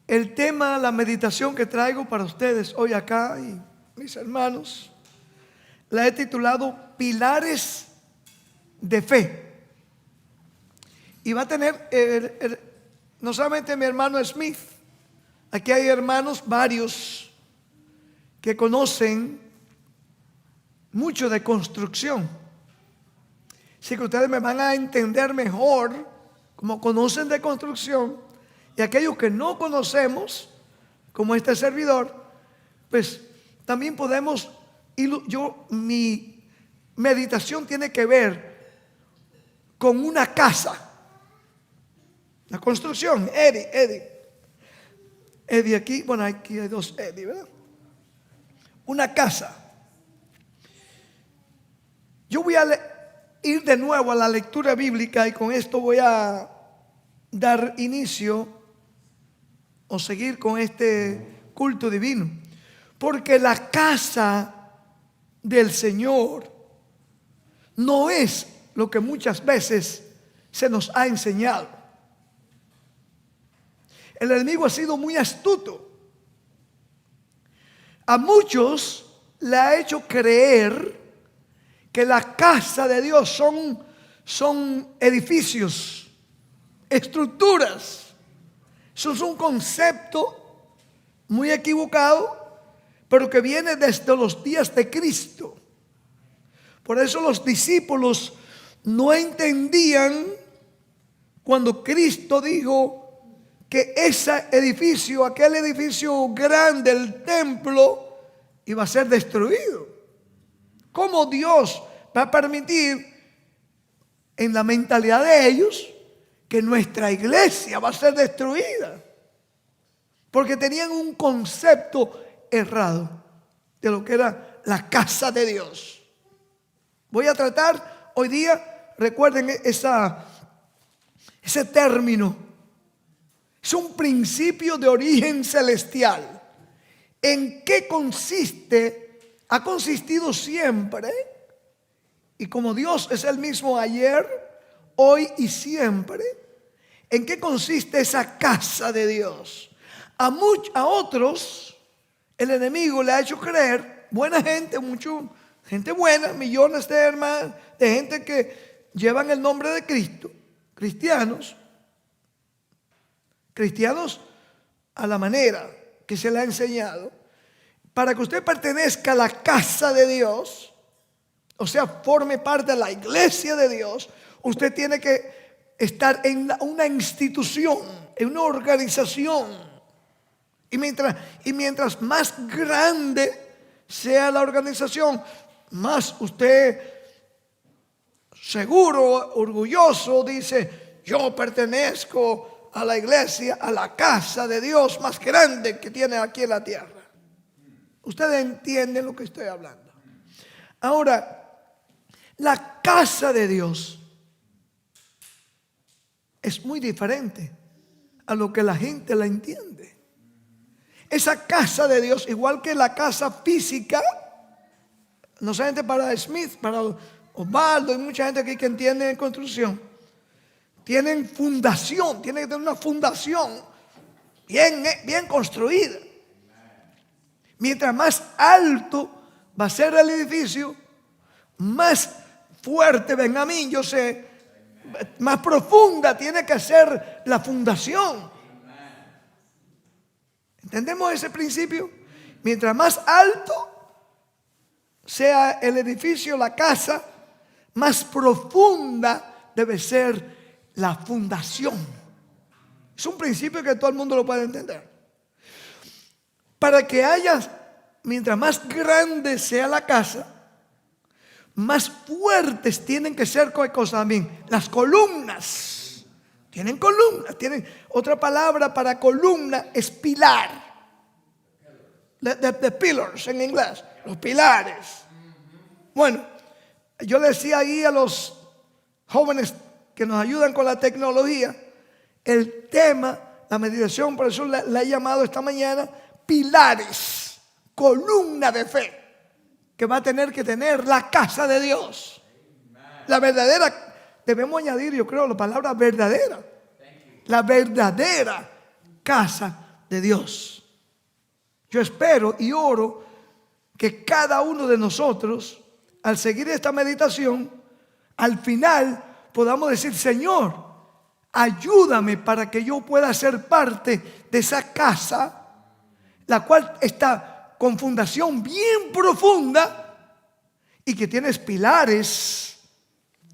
El tema, la meditación que traigo para ustedes hoy acá y mis hermanos, la he titulado Pilares de Fe. Y va a tener no solamente mi hermano Smith, aquí hay hermanos varios que conocen mucho de construcción. Así que ustedes me van a entender mejor como conocen de construcción. Y aquellos que no conocemos, como este servidor, pues también podemos, mi meditación tiene que ver con una casa. La construcción, Eddie aquí, bueno, aquí hay dos Eddie, ¿verdad? Una casa. Yo voy a ir de nuevo a la lectura bíblica y con esto voy a dar inicio o seguir con este culto divino. Porque la casa del Señor no es lo que muchas veces se nos ha enseñado. El enemigo ha sido muy astuto. A muchos le ha hecho creer que la casa de Dios son edificios, estructuras. Eso es un concepto muy equivocado, pero que viene desde los días de Cristo. Por eso los discípulos no entendían cuando Cristo dijo que ese edificio, aquel edificio grande, el templo, iba a ser destruido. ¿Cómo Dios va a permitir en la mentalidad de ellos que nuestra iglesia va a ser destruida? Porque tenían un concepto errado de lo que era la casa de Dios. Voy a tratar hoy día, recuerden ese término. Es un principio de origen celestial. ¿En qué consiste? Ha consistido siempre. Y como Dios es el mismo ayer, hoy y siempre, ¿en qué consiste esa casa de Dios? A otros el enemigo le ha hecho creer, buena gente, gente buena, millones de hermanos, de gente que llevan el nombre de Cristo, cristianos a la manera que se le ha enseñado. Para que usted pertenezca a la casa de Dios, o sea, forme parte de la iglesia de Dios, usted tiene que estar en una institución, en una organización. Y mientras más grande sea la organización, más usted seguro, orgulloso, dice: yo pertenezco a la iglesia, a la casa de Dios más grande que tiene aquí en la tierra. Ustedes entienden lo que estoy hablando. Ahora, la casa de Dios es muy diferente a lo que la gente la entiende. Esa casa de Dios, igual que la casa física, no solamente para Smith, para Osvaldo y mucha gente aquí que entiende en construcción, tienen fundación, tienen que tener una fundación bien construida. Mientras más alto va a ser el edificio, más fuerte, Benjamín, yo sé, más profunda tiene que ser la fundación. ¿Entendemos ese principio? Mientras más alto sea el edificio, la casa, más profunda debe ser la fundación. Es un principio que todo el mundo lo puede entender. Para que mientras más grande sea la casa, más fuertes tienen que ser cosas también. Las columnas. Tienen columnas. Otra palabra para columna es pilar. The pillars en inglés. Los pilares. Bueno, yo le decía ahí a los jóvenes que nos ayudan con la tecnología, el tema, la meditación, por eso la he llamado esta mañana pilares, columna de fe, que va a tener que tener la casa de Dios. La verdadera, debemos añadir, yo creo, la palabra verdadera. La verdadera casa de Dios. Yo espero y oro que cada uno de nosotros, al seguir esta meditación, al final podamos decir: Señor, ayúdame para que yo pueda ser parte de esa casa, la cual está con fundación bien profunda y que tiene pilares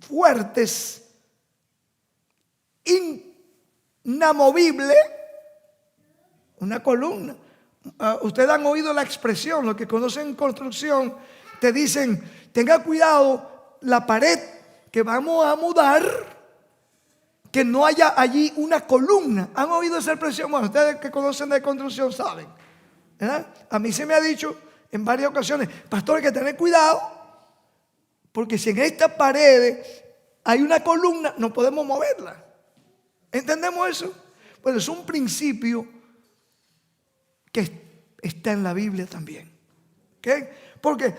fuertes, inamovible, una columna. Ustedes han oído la expresión, los que conocen construcción, te dicen: tenga cuidado la pared que vamos a mudar, que no haya allí una columna. ¿Han oído esa expresión? Bueno, ustedes que conocen de construcción saben, ¿verdad? A mí se me ha dicho en varias ocasiones: pastor, hay que tener cuidado, porque si en esta pared hay una columna, no podemos moverla. ¿Entendemos eso? Bueno, es un principio que está en la Biblia también. ¿Okay? Porque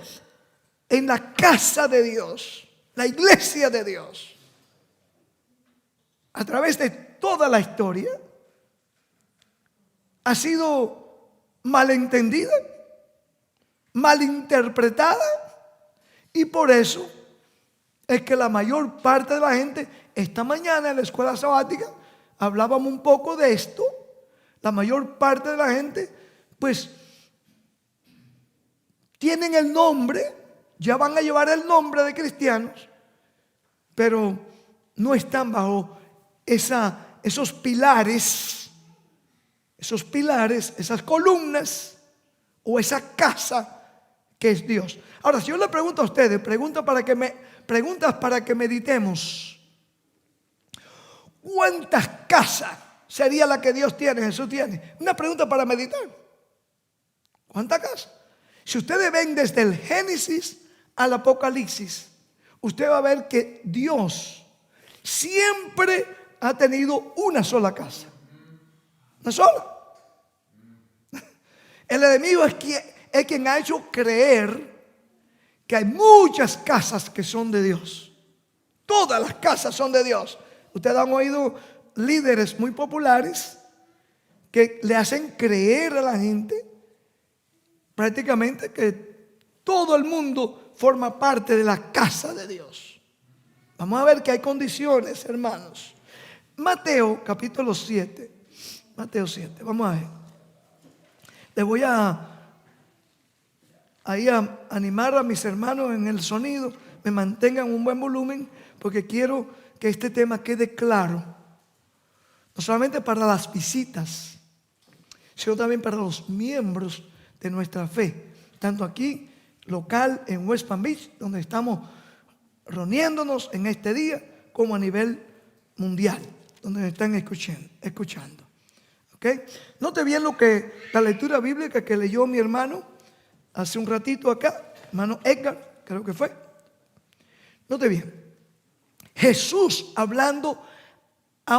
en la casa de Dios, la iglesia de Dios, a través de toda la historia, ha sido malentendida, malinterpretada, y por eso es que la mayor parte de la gente, esta mañana en la escuela sabática hablábamos un poco de esto. La mayor parte de la gente pues tienen el nombre, ya van a llevar el nombre de cristianos, pero no están bajo esos pilares, esas columnas o esa casa que es Dios. Ahora, si yo le pregunto a ustedes, preguntas para que meditemos: ¿cuántas casas sería la que Dios tiene, Jesús tiene? Una pregunta para meditar. ¿Cuántas casas? Si ustedes ven desde el Génesis al Apocalipsis, usted va a ver que Dios siempre ha tenido una sola casa. Una sola. El enemigo es quien ha hecho creer que hay muchas casas que son de Dios. Todas las casas son de Dios. Ustedes han oído líderes muy populares que le hacen creer a la gente prácticamente que todo el mundo forma parte de la casa de Dios. Vamos a ver que hay condiciones, hermanos. Mateo capítulo 7. Mateo 7, vamos a ver. Les voy a animar a mis hermanos en el sonido, me mantengan un buen volumen, porque quiero que este tema quede claro. No solamente para las visitas, sino también para los miembros de nuestra fe, tanto aquí local en West Palm Beach, donde estamos reuniéndonos en este día, como a nivel mundial, donde me están escuchando. ¿Okay? Note bien la lectura bíblica que leyó mi hermano hace un ratito acá, hermano Edgar, creo que fue. Note bien, Jesús hablando a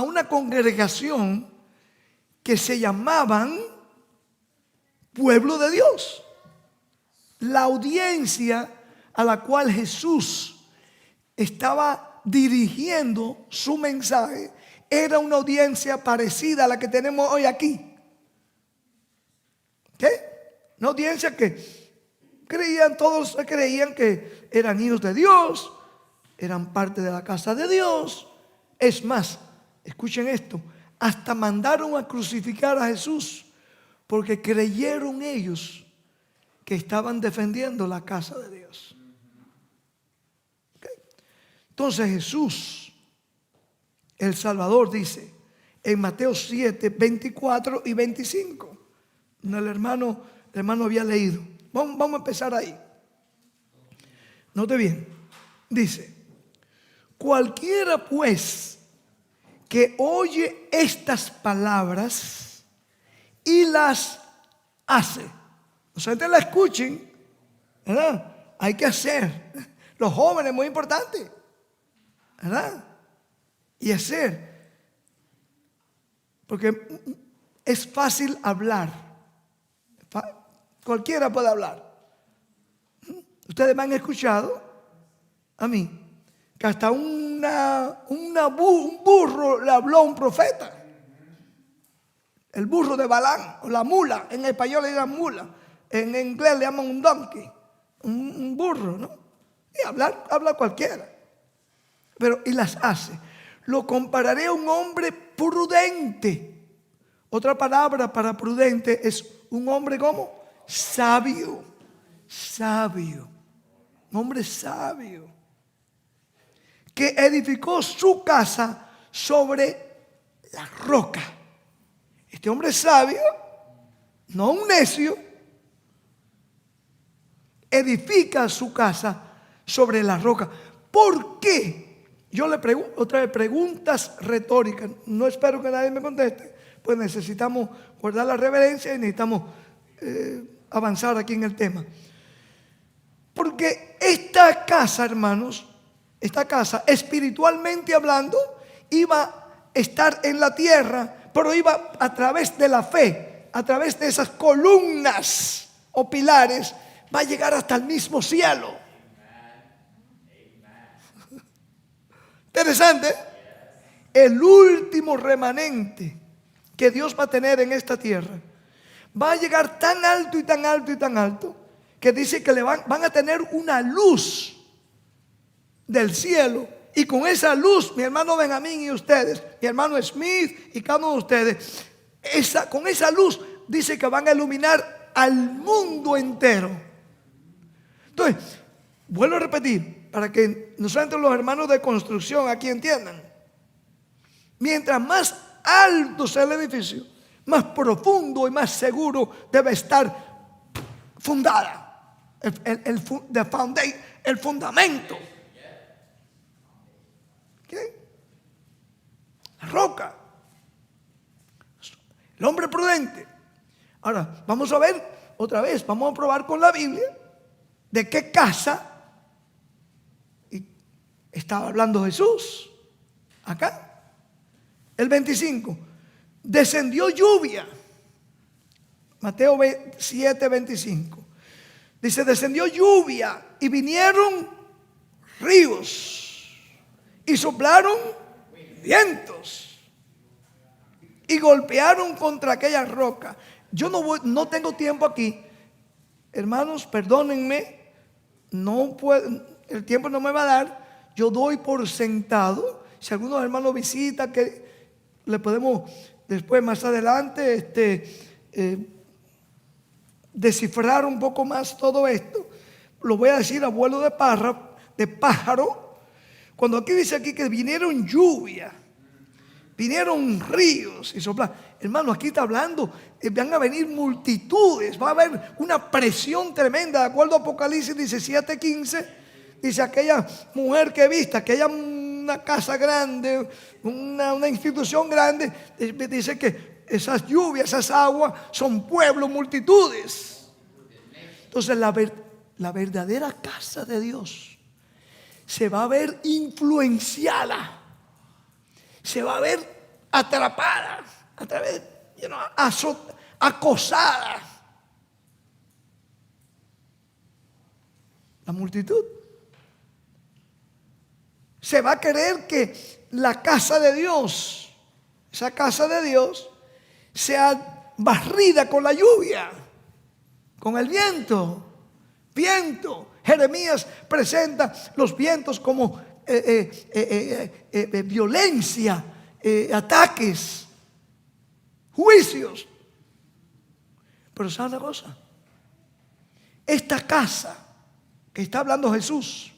una congregación que se llamaban pueblo de Dios. La audiencia a la cual Jesús estaba dirigiendo su mensaje era una audiencia parecida a la que tenemos hoy aquí. ¿Qué? Una audiencia que todos creían que eran hijos de Dios, eran parte de la casa de Dios. Es más, escuchen esto, hasta mandaron a crucificar a Jesús porque creyeron ellos que estaban defendiendo la casa de Dios. ¿Okay? Entonces Jesús, el Salvador, dice en Mateo 7, 24 y 25. El hermano había leído. Vamos a empezar ahí. Note bien. Dice: cualquiera pues que oye estas palabras y las hace. O sea, ustedes la escuchen, ¿verdad? Hay que hacer. Los jóvenes, muy importante, ¿verdad? Y hacer. Porque es fácil hablar. Cualquiera puede hablar. Ustedes me han escuchado a mí que hasta un burro le habló a un profeta. El burro de Balaam, o la mula, en español le llaman mula, en inglés le llaman un donkey, un burro, ¿no? Y habla cualquiera. Pero, y las hace. Lo compararé a un hombre prudente. Otra palabra para prudente es un hombre como sabio. Sabio. Un hombre sabio. Que edificó su casa sobre la roca. Este hombre sabio, no un necio, edifica su casa sobre la roca. ¿Por qué? Yo le pregunto otra vez, preguntas retóricas. No espero que nadie me conteste, pues necesitamos guardar la reverencia y necesitamos avanzar aquí en el tema. Porque esta casa, hermanos, esta casa, espiritualmente hablando, iba a estar en la tierra, pero iba a través de la fe, a través de esas columnas o pilares, va a llegar hasta el mismo cielo. Interesante. El último remanente que Dios va a tener en esta tierra va a llegar tan alto y tan alto y tan alto que dice que van a tener una luz del cielo. Y con esa luz, mi hermano Benjamín y ustedes, mi hermano Smith y cada uno de ustedes, con esa luz dice que van a iluminar al mundo entero. Entonces, vuelvo a repetir para que nosotros los hermanos de construcción aquí entiendan. Mientras más alto sea el edificio, más profundo y más seguro debe estar fundada el fundamento. ¿Qué? La roca. El hombre prudente. Ahora, vamos a ver otra vez, vamos a probar con la Biblia de qué casa estaba hablando Jesús. Acá. El 25. Descendió lluvia. Mateo 7, 25. Dice, descendió lluvia y vinieron ríos. Y soplaron vientos y golpearon contra aquella roca. Yo no tengo tiempo aquí. Hermanos, perdónenme. No puedo, el tiempo no me va a dar. Yo doy por sentado. Si algunos hermanos visitan, que le podemos después, más adelante, descifrar un poco más todo esto. Lo voy a decir a vuelo de pájaro. Cuando aquí dice aquí que vinieron lluvia, vinieron ríos y soplaron. Hermano, aquí está hablando, van a venir multitudes, va a haber una presión tremenda. De acuerdo a Apocalipsis 17:15, dice aquella mujer que viste, aquella una casa grande, una institución grande, dice que esas lluvias, esas aguas son pueblos, multitudes. Entonces la verdadera casa de Dios se va a ver influenciada, se va a ver atrapada, acosada. La multitud se va a querer que la casa de Dios, esa casa de Dios, sea barrida con la lluvia, con el viento. Jeremías presenta los vientos como violencia, ataques, juicios. Pero ¿sabe una cosa? Esta casa que está hablando Jesús,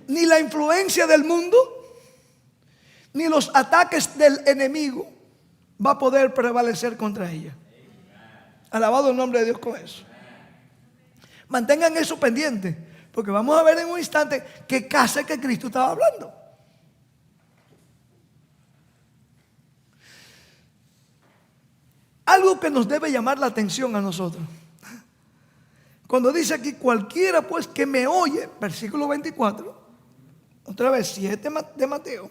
ni la influencia del mundo, ni los ataques del enemigo va a poder prevalecer contra ella. Alabado el nombre de Dios con eso. Mantengan eso pendiente, porque vamos a ver en un instante qué casa que Cristo estaba hablando. Algo que nos debe llamar la atención a nosotros. Cuando dice aquí, cualquiera pues que me oye, versículo 24, otra vez 7 de Mateo,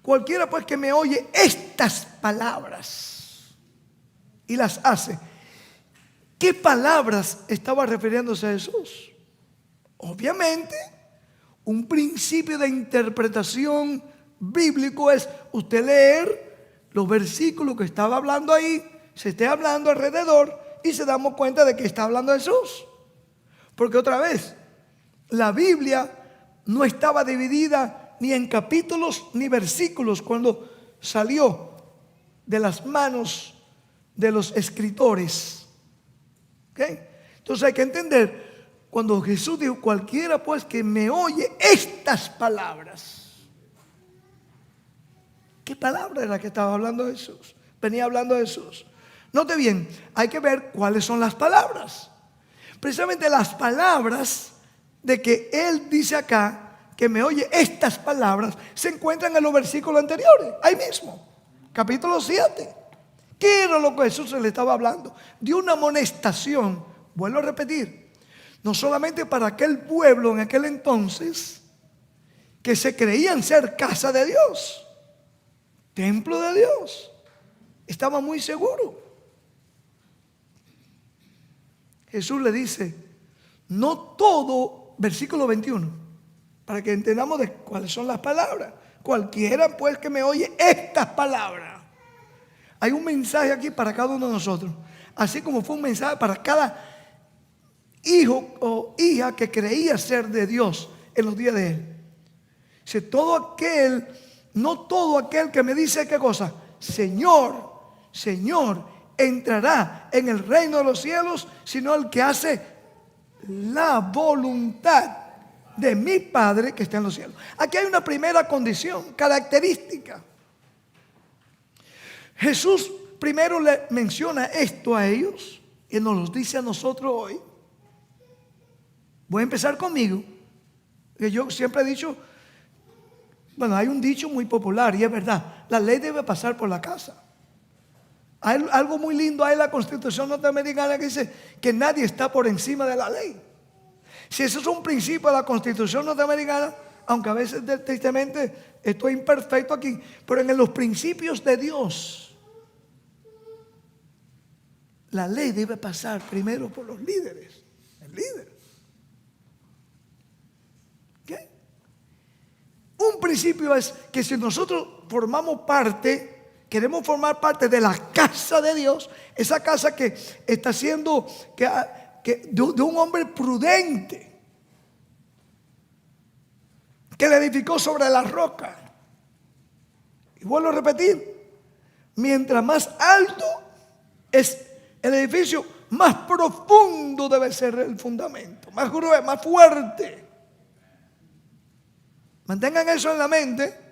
cualquiera pues que me oye estas palabras y las hace. ¿Qué palabras estaba refiriéndose a Jesús? Obviamente, un principio de interpretación bíblico es usted leer los versículos que estaba hablando ahí se esté hablando alrededor y se damos cuenta de que está hablando Jesús. Porque otra vez, la Biblia no estaba dividida ni en capítulos ni versículos cuando salió de las manos de los escritores. ¿Okay? Entonces hay que entender, cuando Jesús dijo, cualquiera pues que me oye estas palabras. ¿Qué palabra era que estaba hablando Jesús? Venía hablando Jesús. Note bien, hay que ver cuáles son las palabras. Precisamente las palabras de que Él dice acá, que me oye estas palabras, se encuentran en los versículos anteriores, ahí mismo, capítulo 7. ¿Qué era lo que Jesús le estaba hablando? De una amonestación, vuelvo a repetir, no solamente para aquel pueblo en aquel entonces, que se creían ser casa de Dios, templo de Dios, estaba muy seguro. Jesús le dice, no todo, versículo 21, para que entendamos de cuáles son las palabras. Cualquiera pues que me oye estas palabras. Hay un mensaje aquí para cada uno de nosotros, así como fue un mensaje para cada hijo o hija que creía ser de Dios en los días de Él. Dice, no todo aquel que me dice qué cosa, Señor, Señor, entrará en el reino de los cielos, sino el que hace la voluntad de mi Padre que está en los cielos. Aquí hay una primera condición, característica. Jesús primero le menciona esto a ellos y nos lo dice a nosotros hoy. Voy a empezar conmigo, que yo siempre he dicho, bueno, hay un dicho muy popular y es verdad, la ley debe pasar por la casa. Hay algo muy lindo ahí en la Constitución norteamericana que dice que nadie está por encima de la ley. Si ese es un principio de la Constitución norteamericana, aunque a veces tristemente estoy imperfecto aquí, pero en los principios de Dios, la ley debe pasar primero por los líderes, el líder. ¿Okay? Un principio es que si nosotros queremos formar parte de la casa de Dios, esa casa que está siendo de un hombre prudente, que le edificó sobre la roca. Y vuelvo a repetir, mientras más alto es el edificio, más profundo debe ser el fundamento, más grueso, más fuerte. Mantengan eso en la mente,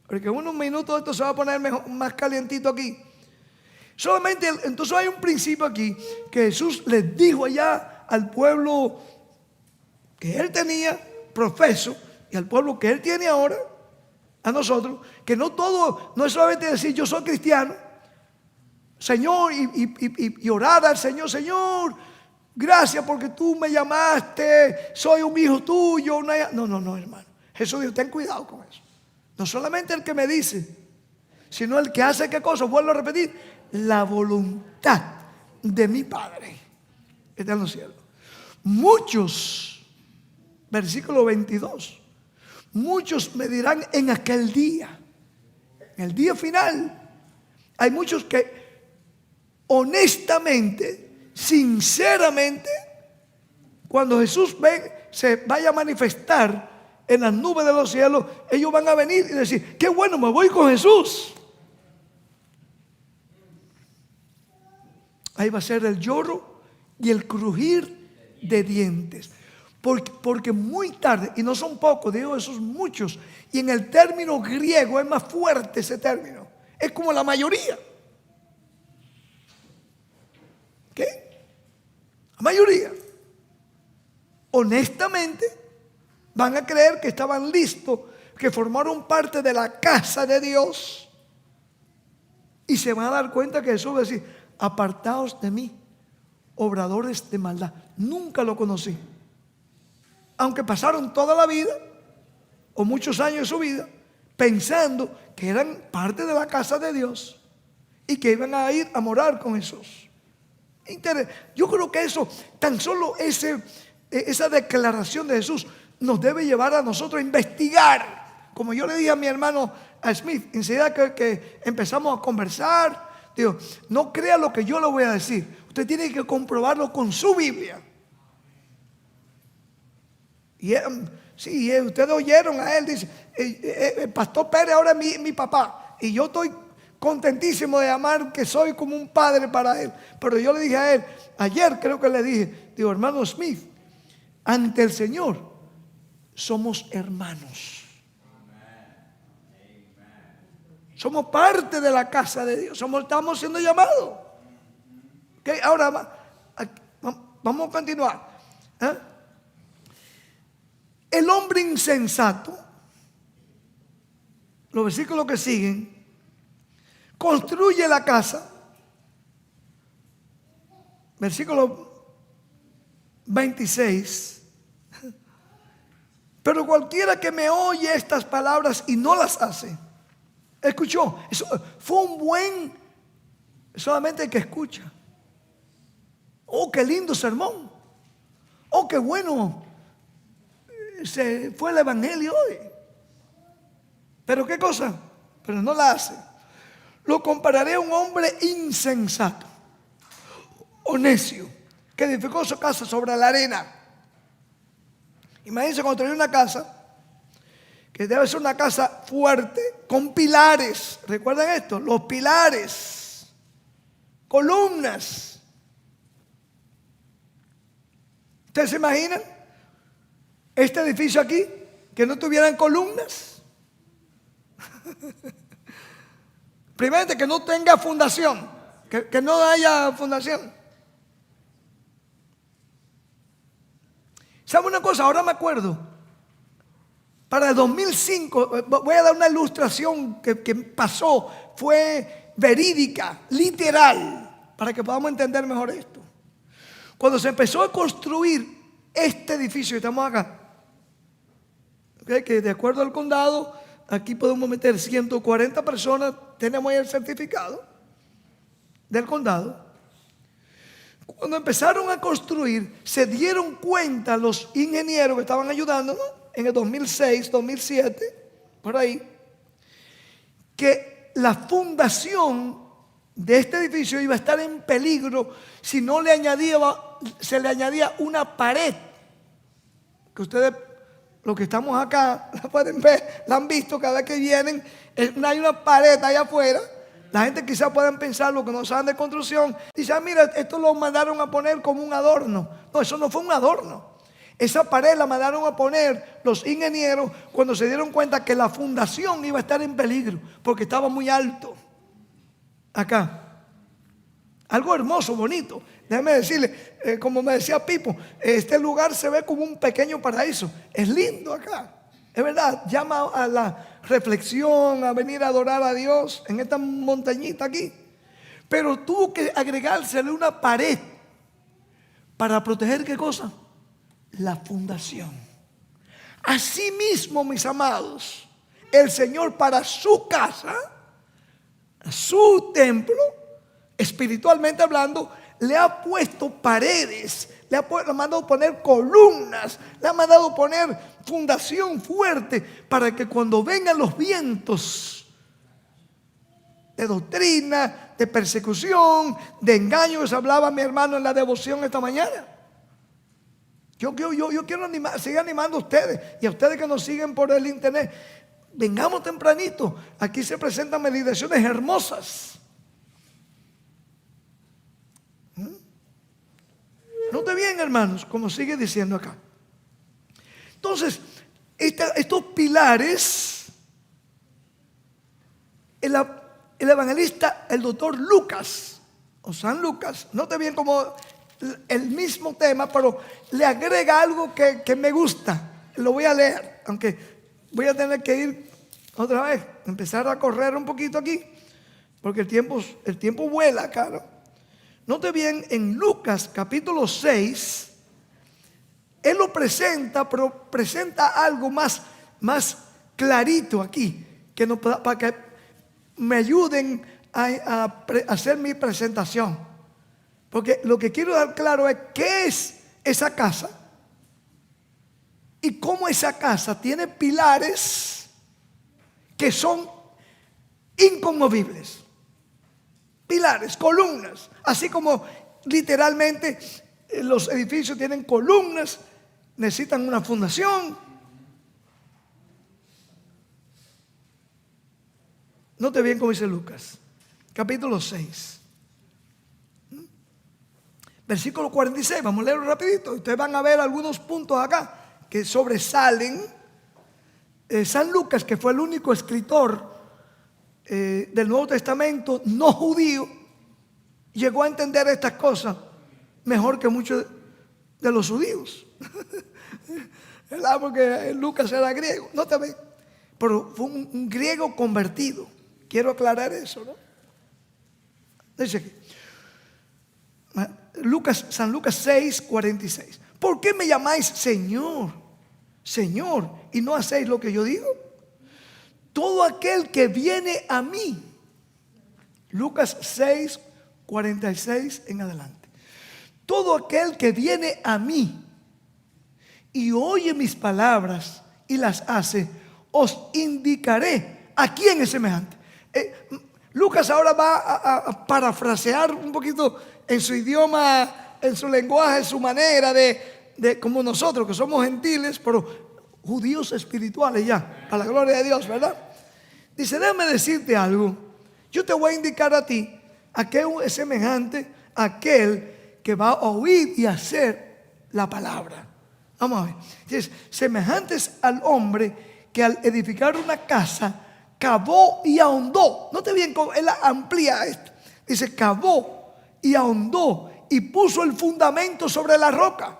porque en unos minutos esto se va a poner más calientito aquí. Solamente, entonces hay un principio aquí que Jesús les dijo allá al pueblo que Él tenía, profeso, y al pueblo que Él tiene ahora, a nosotros, que no es solamente decir yo soy cristiano, Señor, y orar al Señor, Señor, gracias porque tú me llamaste, soy un hijo tuyo. No, hermano. Jesús dijo, ten cuidado con eso. No solamente el que me dice, sino el que hace qué cosa, vuelvo a repetir, la voluntad de mi Padre que está en los cielos. Muchos, versículo 22, muchos me dirán en aquel día, en el día final, hay muchos que honestamente, sinceramente, cuando Jesús se vaya a manifestar en las nubes de los cielos, ellos van a venir y decir, qué bueno, me voy con Jesús. Ahí va a ser el lloro y el crujir de dientes. Porque muy tarde, y no son pocos, digo esos muchos, y en el término griego es más fuerte ese término, es como la mayoría. ¿Qué? La mayoría, honestamente, van a creer que estaban listos, que formaron parte de la casa de Dios, y se van a dar cuenta que Jesús va a decir, apartaos de mí, obradores de maldad. Nunca lo conocí. Aunque pasaron toda la vida, o muchos años de su vida, pensando que eran parte de la casa de Dios y que iban a ir a morar con Jesús. Yo creo que eso, tan solo esa declaración de Jesús nos debe llevar a nosotros a investigar. Como yo le dije a mi hermano a Smith, enseguida que empezamos a conversar, digo, no crea lo que yo le voy a decir. Usted tiene que comprobarlo con su Biblia. Y sí, ustedes oyeron a él, dice, el pastor Pérez ahora es mi papá. Y yo estoy contentísimo de amar, que soy como un padre para él. Pero yo le dije a él, ayer creo que le dije, digo, hermano Smith, ante el Señor somos hermanos. Somos parte de la casa de Dios. Estamos siendo llamados. Okay, ahora vamos a continuar. El hombre insensato, los versículos que siguen, construye la casa. Versículo 26. Pero cualquiera que me oye estas palabras y no las hace. Escuchó, eso fue un buen, solamente el que escucha. Oh, qué lindo sermón. Oh, qué bueno se fue el evangelio hoy. Pero qué cosa, pero no la hace. Lo compararé a un hombre insensato o necio que edificó su casa sobre la arena. Imagínense construir una casa que debe ser una casa fuerte, con pilares. ¿Recuerdan esto? Los pilares, columnas. ¿Ustedes se imaginan este edificio aquí que no tuvieran columnas? Primero, que no tenga fundación, que no haya fundación. ¿Sabe una cosa? Ahora me acuerdo. Para el 2005, voy a dar una ilustración que pasó, fue verídica, literal, para que podamos entender mejor esto. Cuando se empezó a construir este edificio, estamos acá, ¿okay? Que de acuerdo al condado, aquí podemos meter 140 personas, tenemos ahí el certificado del condado. Cuando empezaron a construir, se dieron cuenta los ingenieros que estaban ayudándonos, en el 2006, 2007, por ahí, que la fundación de este edificio iba a estar en peligro si no se le añadía una pared, que ustedes, los que estamos acá, la pueden ver, la han visto cada vez que vienen, hay una pared allá afuera. La gente quizás puedan pensar, lo que no saben de construcción, dice, mira, esto lo mandaron a poner como un adorno. No, eso no fue un adorno. Esa pared la mandaron a poner los ingenieros cuando se dieron cuenta que la fundación iba a estar en peligro porque estaba muy alto. Acá. Algo hermoso, bonito. Déjeme decirle, como me decía Pipo, este lugar se ve como un pequeño paraíso. Es lindo acá. Es verdad, llama a la reflexión, a venir a adorar a Dios en esta montañita aquí. Pero tuvo que agregársele una pared para proteger ¿qué cosa? La fundación. Asimismo, mis amados, el Señor para su casa, su templo, espiritualmente hablando, le ha puesto paredes, le ha mandado poner columnas, le ha mandado poner fundación fuerte para que cuando vengan los vientos de doctrina, de persecución, de engaño, que se hablaba mi hermano en la devoción esta mañana. Yo quiero seguir animando a ustedes y a ustedes que nos siguen por el internet. Vengamos tempranito. Aquí se presentan meditaciones hermosas. Note bien, hermanos, como sigue diciendo acá. Entonces, estos pilares, el evangelista, el doctor Lucas, o San Lucas, note bien como el mismo tema, pero le agrega algo que me gusta. Lo voy a leer, aunque voy a tener que ir otra vez, empezar a correr un poquito aquí, porque el tiempo vuela acá, ¿no? Note bien, en Lucas capítulo 6, él lo presenta, pero presenta algo más clarito aquí, para que me ayuden a hacer mi presentación. Porque lo que quiero dar claro es qué es esa casa y cómo esa casa tiene pilares que son inconmovibles. Pilares, columnas, así como literalmente los edificios tienen columnas, necesitan una fundación. Note bien cómo dice Lucas, capítulo 6, versículo 46. Vamos a leerlo rapidito. Ustedes van a ver algunos puntos acá que sobresalen. San Lucas, que fue el único escritor del Nuevo Testamento no judío, llegó a entender estas cosas mejor que muchos de los judíos. ¿Verdad? Porque Lucas era griego, no te ves, pero fue un griego convertido. Quiero aclarar eso, ¿no? Dice aquí, San Lucas 6, 46. ¿Por qué me llamáis Señor, Señor, y no hacéis lo que yo digo? Todo aquel que viene a mí. Lucas 6, 46 en adelante. Todo aquel que viene a mí y oye mis palabras y las hace, os indicaré a quién es semejante. Lucas ahora va a parafrasear un poquito en su idioma, en su lenguaje, en su manera de como nosotros que somos gentiles, pero judíos espirituales ya, a la gloria de Dios, ¿verdad? Dice, déjame decirte algo. Yo te voy a indicar a ti a qué es semejante aquel que va a oír y hacer la palabra. Vamos a ver. Dice, semejantes al hombre que al edificar una casa cavó y ahondó. Note bien cómo él amplía esto. Dice, cavó y ahondó y puso el fundamento sobre la roca.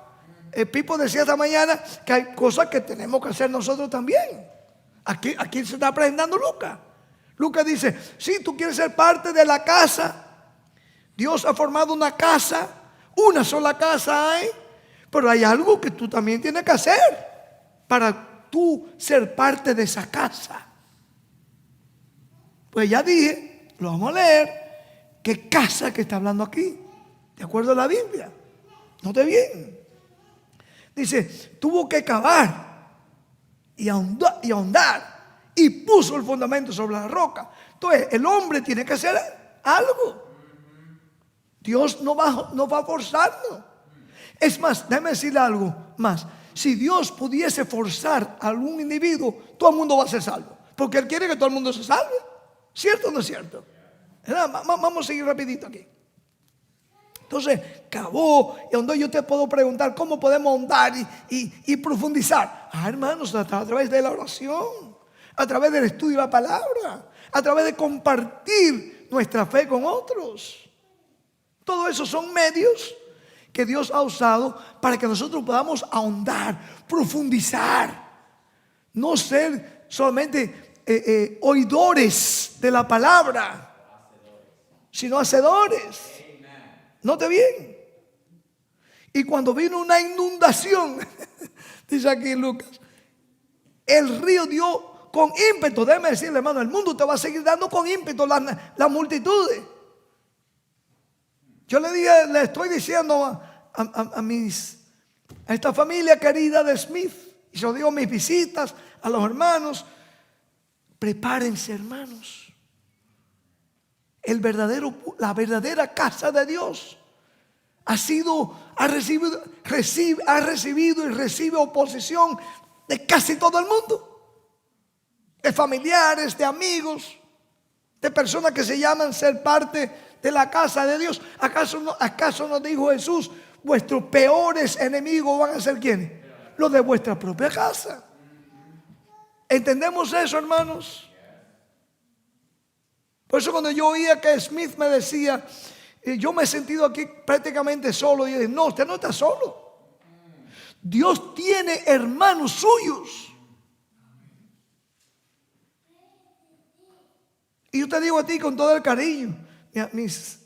El Pipo decía esta mañana que hay cosas que tenemos que hacer nosotros también. Aquí se está presentando Lucas. Lucas dice, si tú quieres ser parte de la casa, Dios ha formado una casa, una sola casa hay, pero hay algo que tú también tienes que hacer para tú ser parte de esa casa. Pues ya dije, lo vamos a leer, qué casa que está hablando aquí, de acuerdo a la Biblia. Note bien. Dice, tuvo que cavar y ahondar y puso el fundamento sobre la roca. Entonces el hombre tiene que hacer algo. Dios no va a forzarlo. Es más, déjame decirle algo más. Si Dios pudiese forzar a algún individuo, todo el mundo va a ser salvo, porque Él quiere que todo el mundo se salve. ¿Cierto o no es cierto? Vamos a seguir rapidito aquí. Entonces, cavó y ahondó. Yo te puedo preguntar, ¿cómo podemos ahondar y profundizar? Hermanos, a través de la oración, a través del estudio de la palabra, a través de compartir nuestra fe con otros. Todo eso son medios que Dios ha usado para que nosotros podamos ahondar, profundizar. No ser solamente oidores de la palabra, sino hacedores. Note bien. Y cuando vino una inundación, dice aquí Lucas, el río dio con ímpetu. Déjeme decirle, hermano, el mundo te va a seguir dando con ímpetu las multitudes. Yo le estoy diciendo a esta familia querida de Smith, y yo digo mis visitas a los hermanos, prepárense, hermanos. La verdadera casa de Dios ha recibido y recibe oposición de casi todo el mundo, de familiares, de amigos, de personas que se llaman ser parte de la casa de Dios. ¿Acaso no dijo Jesús, vuestros peores enemigos van a ser quiénes? Los de vuestra propia casa. ¿Entendemos eso, hermanos? Por eso cuando yo oía que Smith me decía, yo me he sentido aquí prácticamente solo, y yo dije, no, usted no está solo. Dios tiene hermanos suyos. Y yo te digo a ti con todo el cariño, mis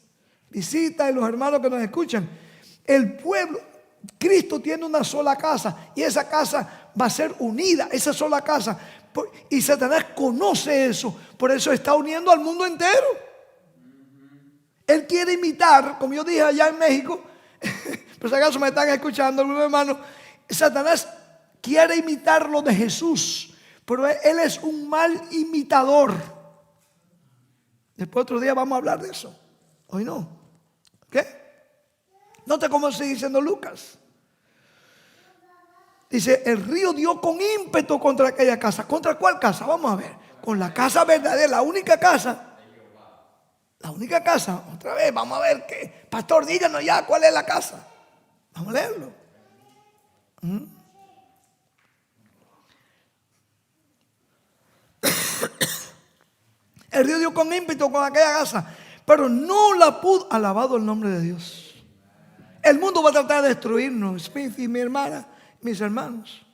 visitas y los hermanos que nos escuchan, el pueblo, Cristo tiene una sola casa, y esa casa va a ser unida, esa sola casa. Y Satanás conoce eso, por eso está uniendo al mundo entero. Él quiere imitar, como yo dije allá en México, por si acaso me están escuchando algunos hermanos, Satanás quiere imitar lo de Jesús, pero él es un mal imitador. Después otro día vamos a hablar de eso. Hoy no. ¿Ok? Note cómo sigue diciendo Lucas. Dice, el río dio con ímpetu contra aquella casa. ¿Contra cuál casa? Vamos a ver. Con la casa verdadera, la única casa. La única casa. Otra vez, vamos a ver qué. Pastor, díganos ya cuál es la casa. Vamos a leerlo. El río dio con ímpetu con aquella casa, pero no la pudo. Alabado el nombre de Dios. El mundo va a tratar de destruirnos, Smith y mi hermana, mis hermanos.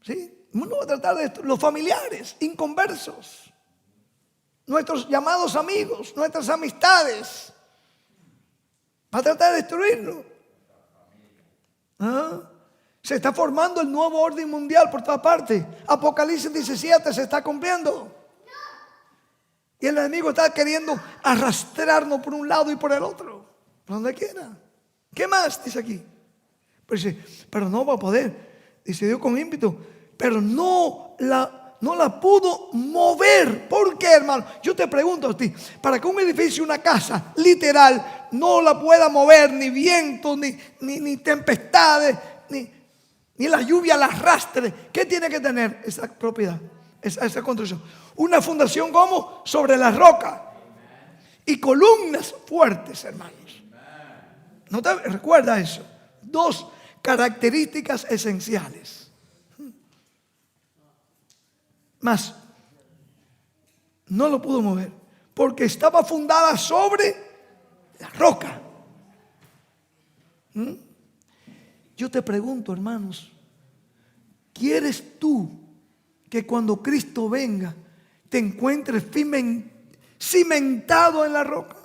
¿Sí? El mundo va a tratar de destruir los familiares, inconversos, nuestros llamados amigos, nuestras amistades. Va a tratar de destruirnos. Se está formando el nuevo orden mundial por toda parte. Apocalipsis 17 se está cumpliendo. Y el enemigo está queriendo arrastrarnos por un lado y por el otro, por donde quiera. ¿Qué más? Dice aquí. Pero no va a poder. Dice Dios con ímpetu. Pero no la pudo mover. ¿Por qué, hermano? Yo te pregunto a ti. Para que un edificio, una casa, literal, no la pueda mover ni viento, ni tempestades, ni la lluvia la arrastre. ¿Qué tiene que tener esa propiedad? Esa construcción. Una fundación como sobre la roca. Y columnas fuertes, hermanos. ¿No te recuerda eso? Dos características esenciales. Mas no lo pudo mover porque estaba fundada sobre la roca. Yo te pregunto, hermanos, ¿quieres tú que cuando Cristo venga te encuentres cimentado en la roca?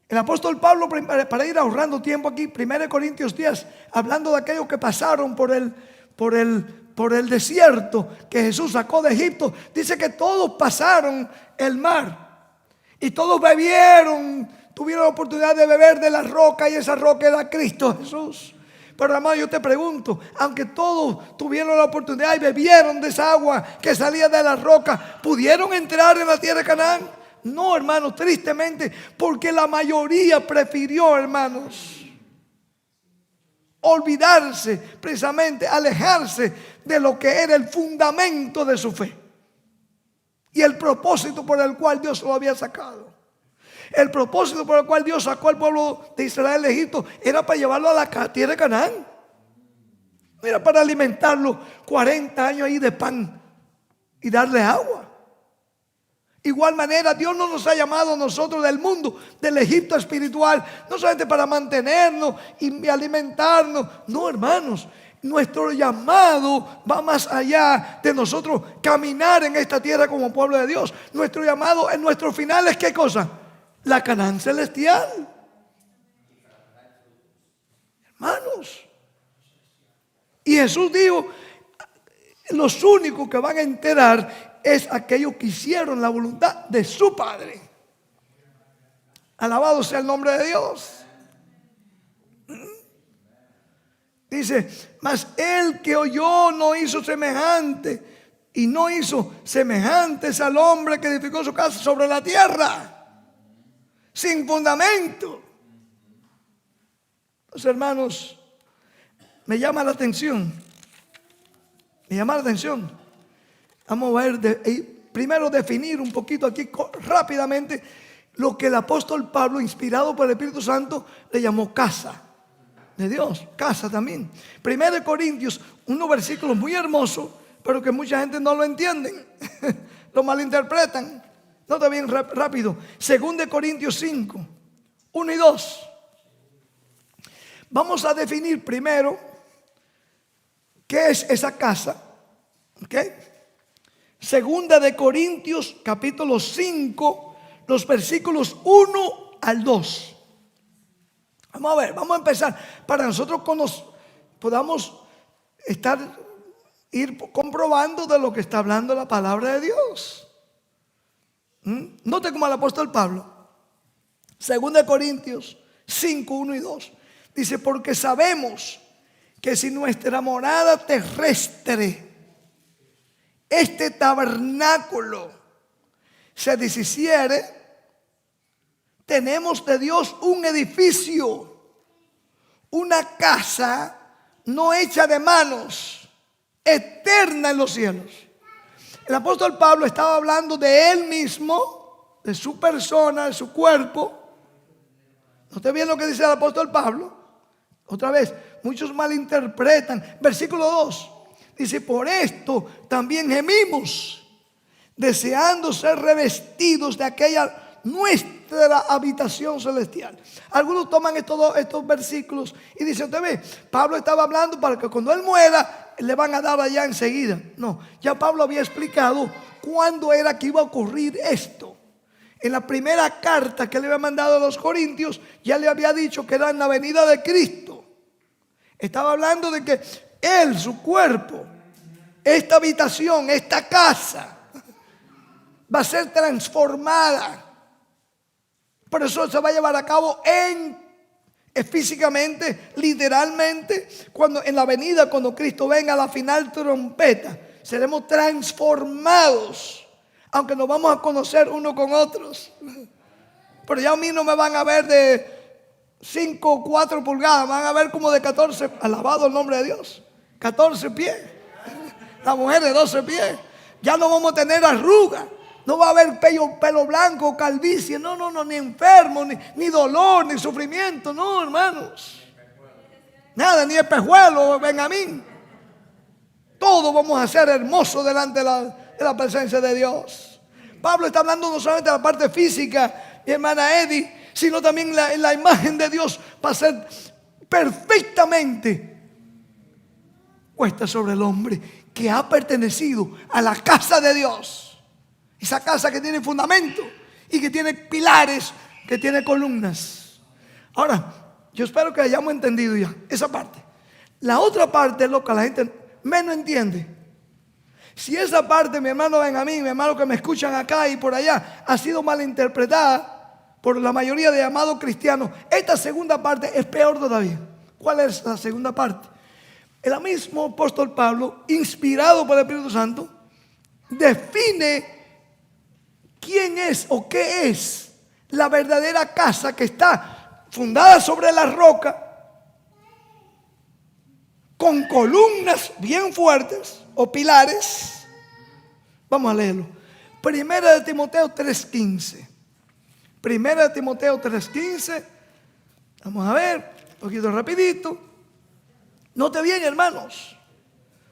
El apóstol Pablo, para ir ahorrando tiempo aquí, 1 Corintios 10, hablando de aquellos que pasaron por el desierto que Jesús sacó de Egipto, dice que todos pasaron el mar y todos bebieron, tuvieron la oportunidad de beber de la roca, y esa roca era Cristo Jesús. Pero hermano, yo te pregunto, aunque todos tuvieron la oportunidad y bebieron de esa agua que salía de la roca, ¿pudieron entrar en la tierra de Canaán? No, hermanos, tristemente, porque la mayoría prefirió, hermanos, olvidarse, precisamente, alejarse de lo que era el fundamento de su fe y el propósito por el cual Dios lo había sacado. El propósito por el cual Dios sacó al pueblo de Israel de Egipto era para llevarlo a la tierra de Canaán. No era para alimentarlo 40 años ahí de pan y darle agua. Igual manera, Dios no nos ha llamado a nosotros del mundo, del Egipto espiritual, no solamente para mantenernos y alimentarnos. No, hermanos, nuestro llamado va más allá de nosotros caminar en esta tierra como pueblo de Dios. Nuestro llamado en nuestro final es ¿qué cosa? La Canaán celestial. Hermanos. Y Jesús dijo, los únicos que van a enterar es aquellos que hicieron la voluntad de su Padre. Alabado sea el nombre de Dios. Dice, mas el que oyó no hizo semejante, y no hizo semejantes al hombre que edificó su casa sobre la tierra, sin fundamento. Los hermanos, me llama la atención. Vamos a ver, primero definir un poquito aquí rápidamente lo que el apóstol Pablo, inspirado por el Espíritu Santo, le llamó casa de Dios, casa también. 1 Corintios, unos versículos muy hermosos, pero que mucha gente no lo entiende, lo malinterpretan. Nota bien rápido, 2 Corintios 5, 1 y 2. Vamos a definir primero qué es esa casa. ¿Ok? Segunda de Corintios capítulo 5, los versículos 1 al 2. Vamos a ver, vamos a empezar para nosotros podamos ir comprobando de lo que está hablando la palabra de Dios. Note como el apóstol Pablo, segunda de Corintios 5, 1 y 2, dice, porque sabemos que si nuestra morada terrestre, este tabernáculo se deshiciere, tenemos de Dios un edificio, una casa no hecha de manos, eterna en los cielos. El apóstol Pablo estaba hablando de él mismo, de su persona, de su cuerpo. ¿Note bien lo que dice el apóstol Pablo? Otra vez, muchos malinterpretan. Versículo 2 dice: por esto también gemimos, deseando ser revestidos de aquella nuestra habitación celestial. Algunos toman estos versículos y dicen: usted ve, Pablo estaba hablando para que cuando él muera le van a dar allá enseguida. No, ya Pablo había explicado cuándo era que iba a ocurrir esto. En la primera carta que le había mandado a los Corintios, ya le había dicho que era en la venida de Cristo. Estaba hablando de que él, su cuerpo, esta habitación, esta casa, va a ser transformada. Por eso se va a llevar a cabo físicamente, literalmente, cuando en la venida, cuando Cristo venga a la final trompeta, seremos transformados. Aunque nos vamos a conocer unos con otros, pero ya a mí no me van a ver de 5 o 4 pulgadas, van a ver como de 14, alabado el nombre de Dios, 14 pies, la mujer de 12 pies. Ya no vamos a tener arrugas, no va a haber pelo blanco, calvicie, no, ni enfermo, ni dolor, ni sufrimiento, no, hermanos, nada, ni espejuelo, Benjamín. Todo vamos a ser hermosos delante de la presencia de Dios. Pablo está hablando no solamente de la parte física, mi hermana Eddie, sino también la imagen de Dios va a ser perfectamente puesta sobre el hombre que ha pertenecido a la casa de Dios. Esa casa que tiene fundamento y que tiene pilares, que tiene columnas. Ahora, yo espero que hayamos entendido ya esa parte. La otra parte es lo que la gente menos entiende. Si esa parte, mi hermano Benjamín, mi hermano que me escuchan acá y por allá, ha sido malinterpretada por la mayoría de llamados cristianos, esta segunda parte es peor todavía. ¿Cuál es la segunda parte? El mismo apóstol Pablo, inspirado por el Espíritu Santo, define quién es o qué es la verdadera casa que está fundada sobre la roca, con columnas bien fuertes o pilares. Vamos a leerlo. Primera de Timoteo 3:15. Primera de Timoteo 3:15. Vamos a ver, un poquito rapidito. Note bien, hermanos,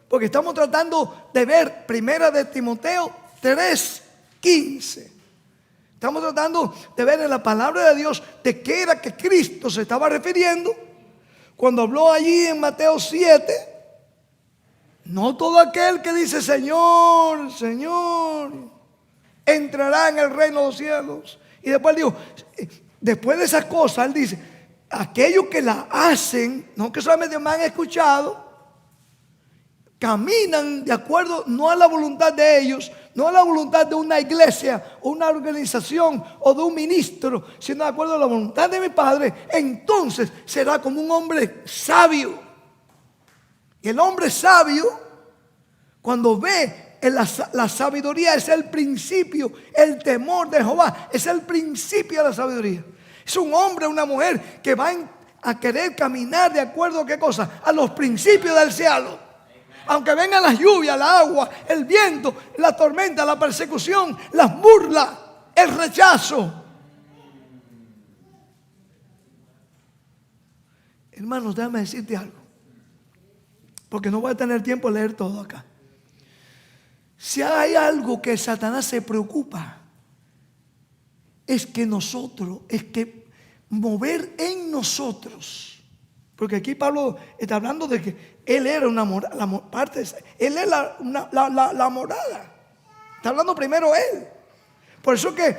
porque estamos tratando de ver Primera de Timoteo 3:15. Estamos tratando de ver en la palabra de Dios de qué era que Cristo se estaba refiriendo cuando habló allí en Mateo 7. No todo aquel que dice Señor, Señor, entrará en el reino de los cielos. Y después dijo, después de esas cosas, él dice, aquellos que la hacen, no que solamente me han escuchado, caminan de acuerdo no a la voluntad de ellos, no a la voluntad de una iglesia o una organización o de un ministro, sino de acuerdo a la voluntad de mi Padre, entonces será como un hombre sabio. Y el hombre sabio, cuando ve la sabiduría, es el principio, el temor de Jehová, es el principio de la sabiduría. Es un hombre, una mujer que va a querer caminar de acuerdo a qué cosa, a los principios del cielo. Aunque vengan las lluvias, el agua, el viento, la tormenta, la persecución, las burlas, el rechazo. Hermanos, déjame decirte algo, porque no voy a tener tiempo de leer todo acá. Si hay algo que Satanás se preocupa, es que mover en nosotros. Porque aquí Pablo está hablando de que él era una morada, él es la morada. Está hablando primero él. Por eso que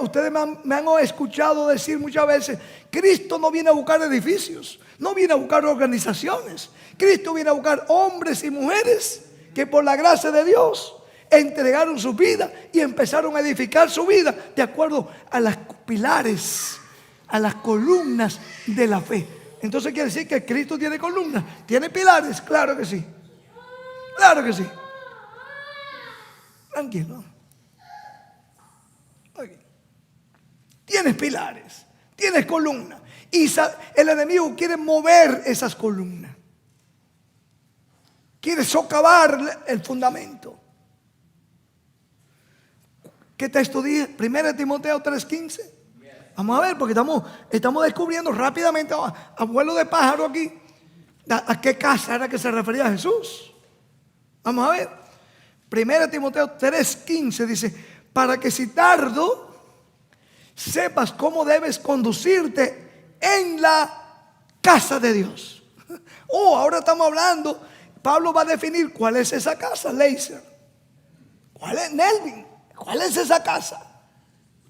ustedes me han escuchado decir muchas veces, Cristo no viene a buscar edificios, no viene a buscar organizaciones. Cristo viene a buscar hombres y mujeres que por la gracia de Dios entregaron su vida y empezaron a edificar su vida de acuerdo a los pilares, a las columnas de la fe. Entonces quiere decir que Cristo tiene columnas, tiene pilares, claro que sí, claro que sí. Tranquilo. Okay. Tienes pilares, tienes columnas. Y el enemigo quiere mover esas columnas. Quiere socavar el fundamento. ¿Qué texto dije? 1 Timoteo 3:15. Vamos a ver, porque estamos descubriendo rápidamente, a vuelo de pájaro aquí, a qué casa era que se refería Jesús. Vamos a ver. 1 Timoteo 3:15 dice: para que si tardo, sepas cómo debes conducirte en la casa de Dios. Oh, ahora estamos hablando. Pablo va a definir cuál es esa casa, Leiser. ¿Cuál es, Nelvin? ¿Cuál es esa casa?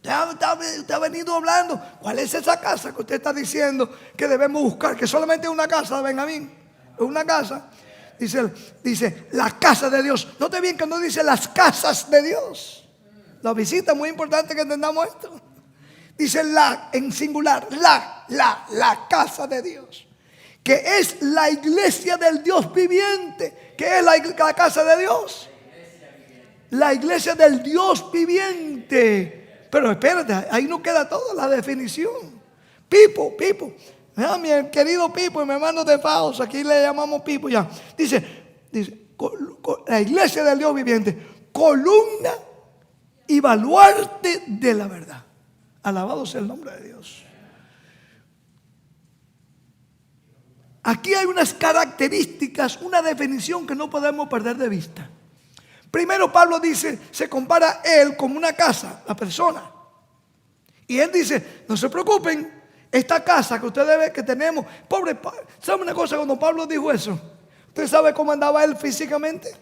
Usted ha venido hablando. ¿Cuál es esa casa que usted está diciendo que debemos buscar? Que solamente es una casa, Benjamín. Es una casa. Dice la casa de Dios. Note bien que no dice las casas de Dios. La visita es muy importante que entendamos esto. Dice la en singular. La casa de Dios. Que es la iglesia del Dios viviente. ¿Qué es la casa de Dios? La iglesia del Dios viviente. Pero espérate, ahí no queda toda la definición. Pipo. Mi querido Pipo y mi hermano de Faos, aquí le llamamos Pipo ya. Dice, la iglesia del Dios viviente, columna y baluarte de la verdad. Alabado sea el nombre de Dios. Aquí hay unas características, una definición que no podemos perder de vista. Primero Pablo dice, se compara él como una casa, la persona. Y él dice, no se preocupen, esta casa que ustedes ven que tenemos, pobre Pablo. ¿Sabe una cosa? Cuando Pablo dijo eso, ¿usted sabe cómo andaba él físicamente?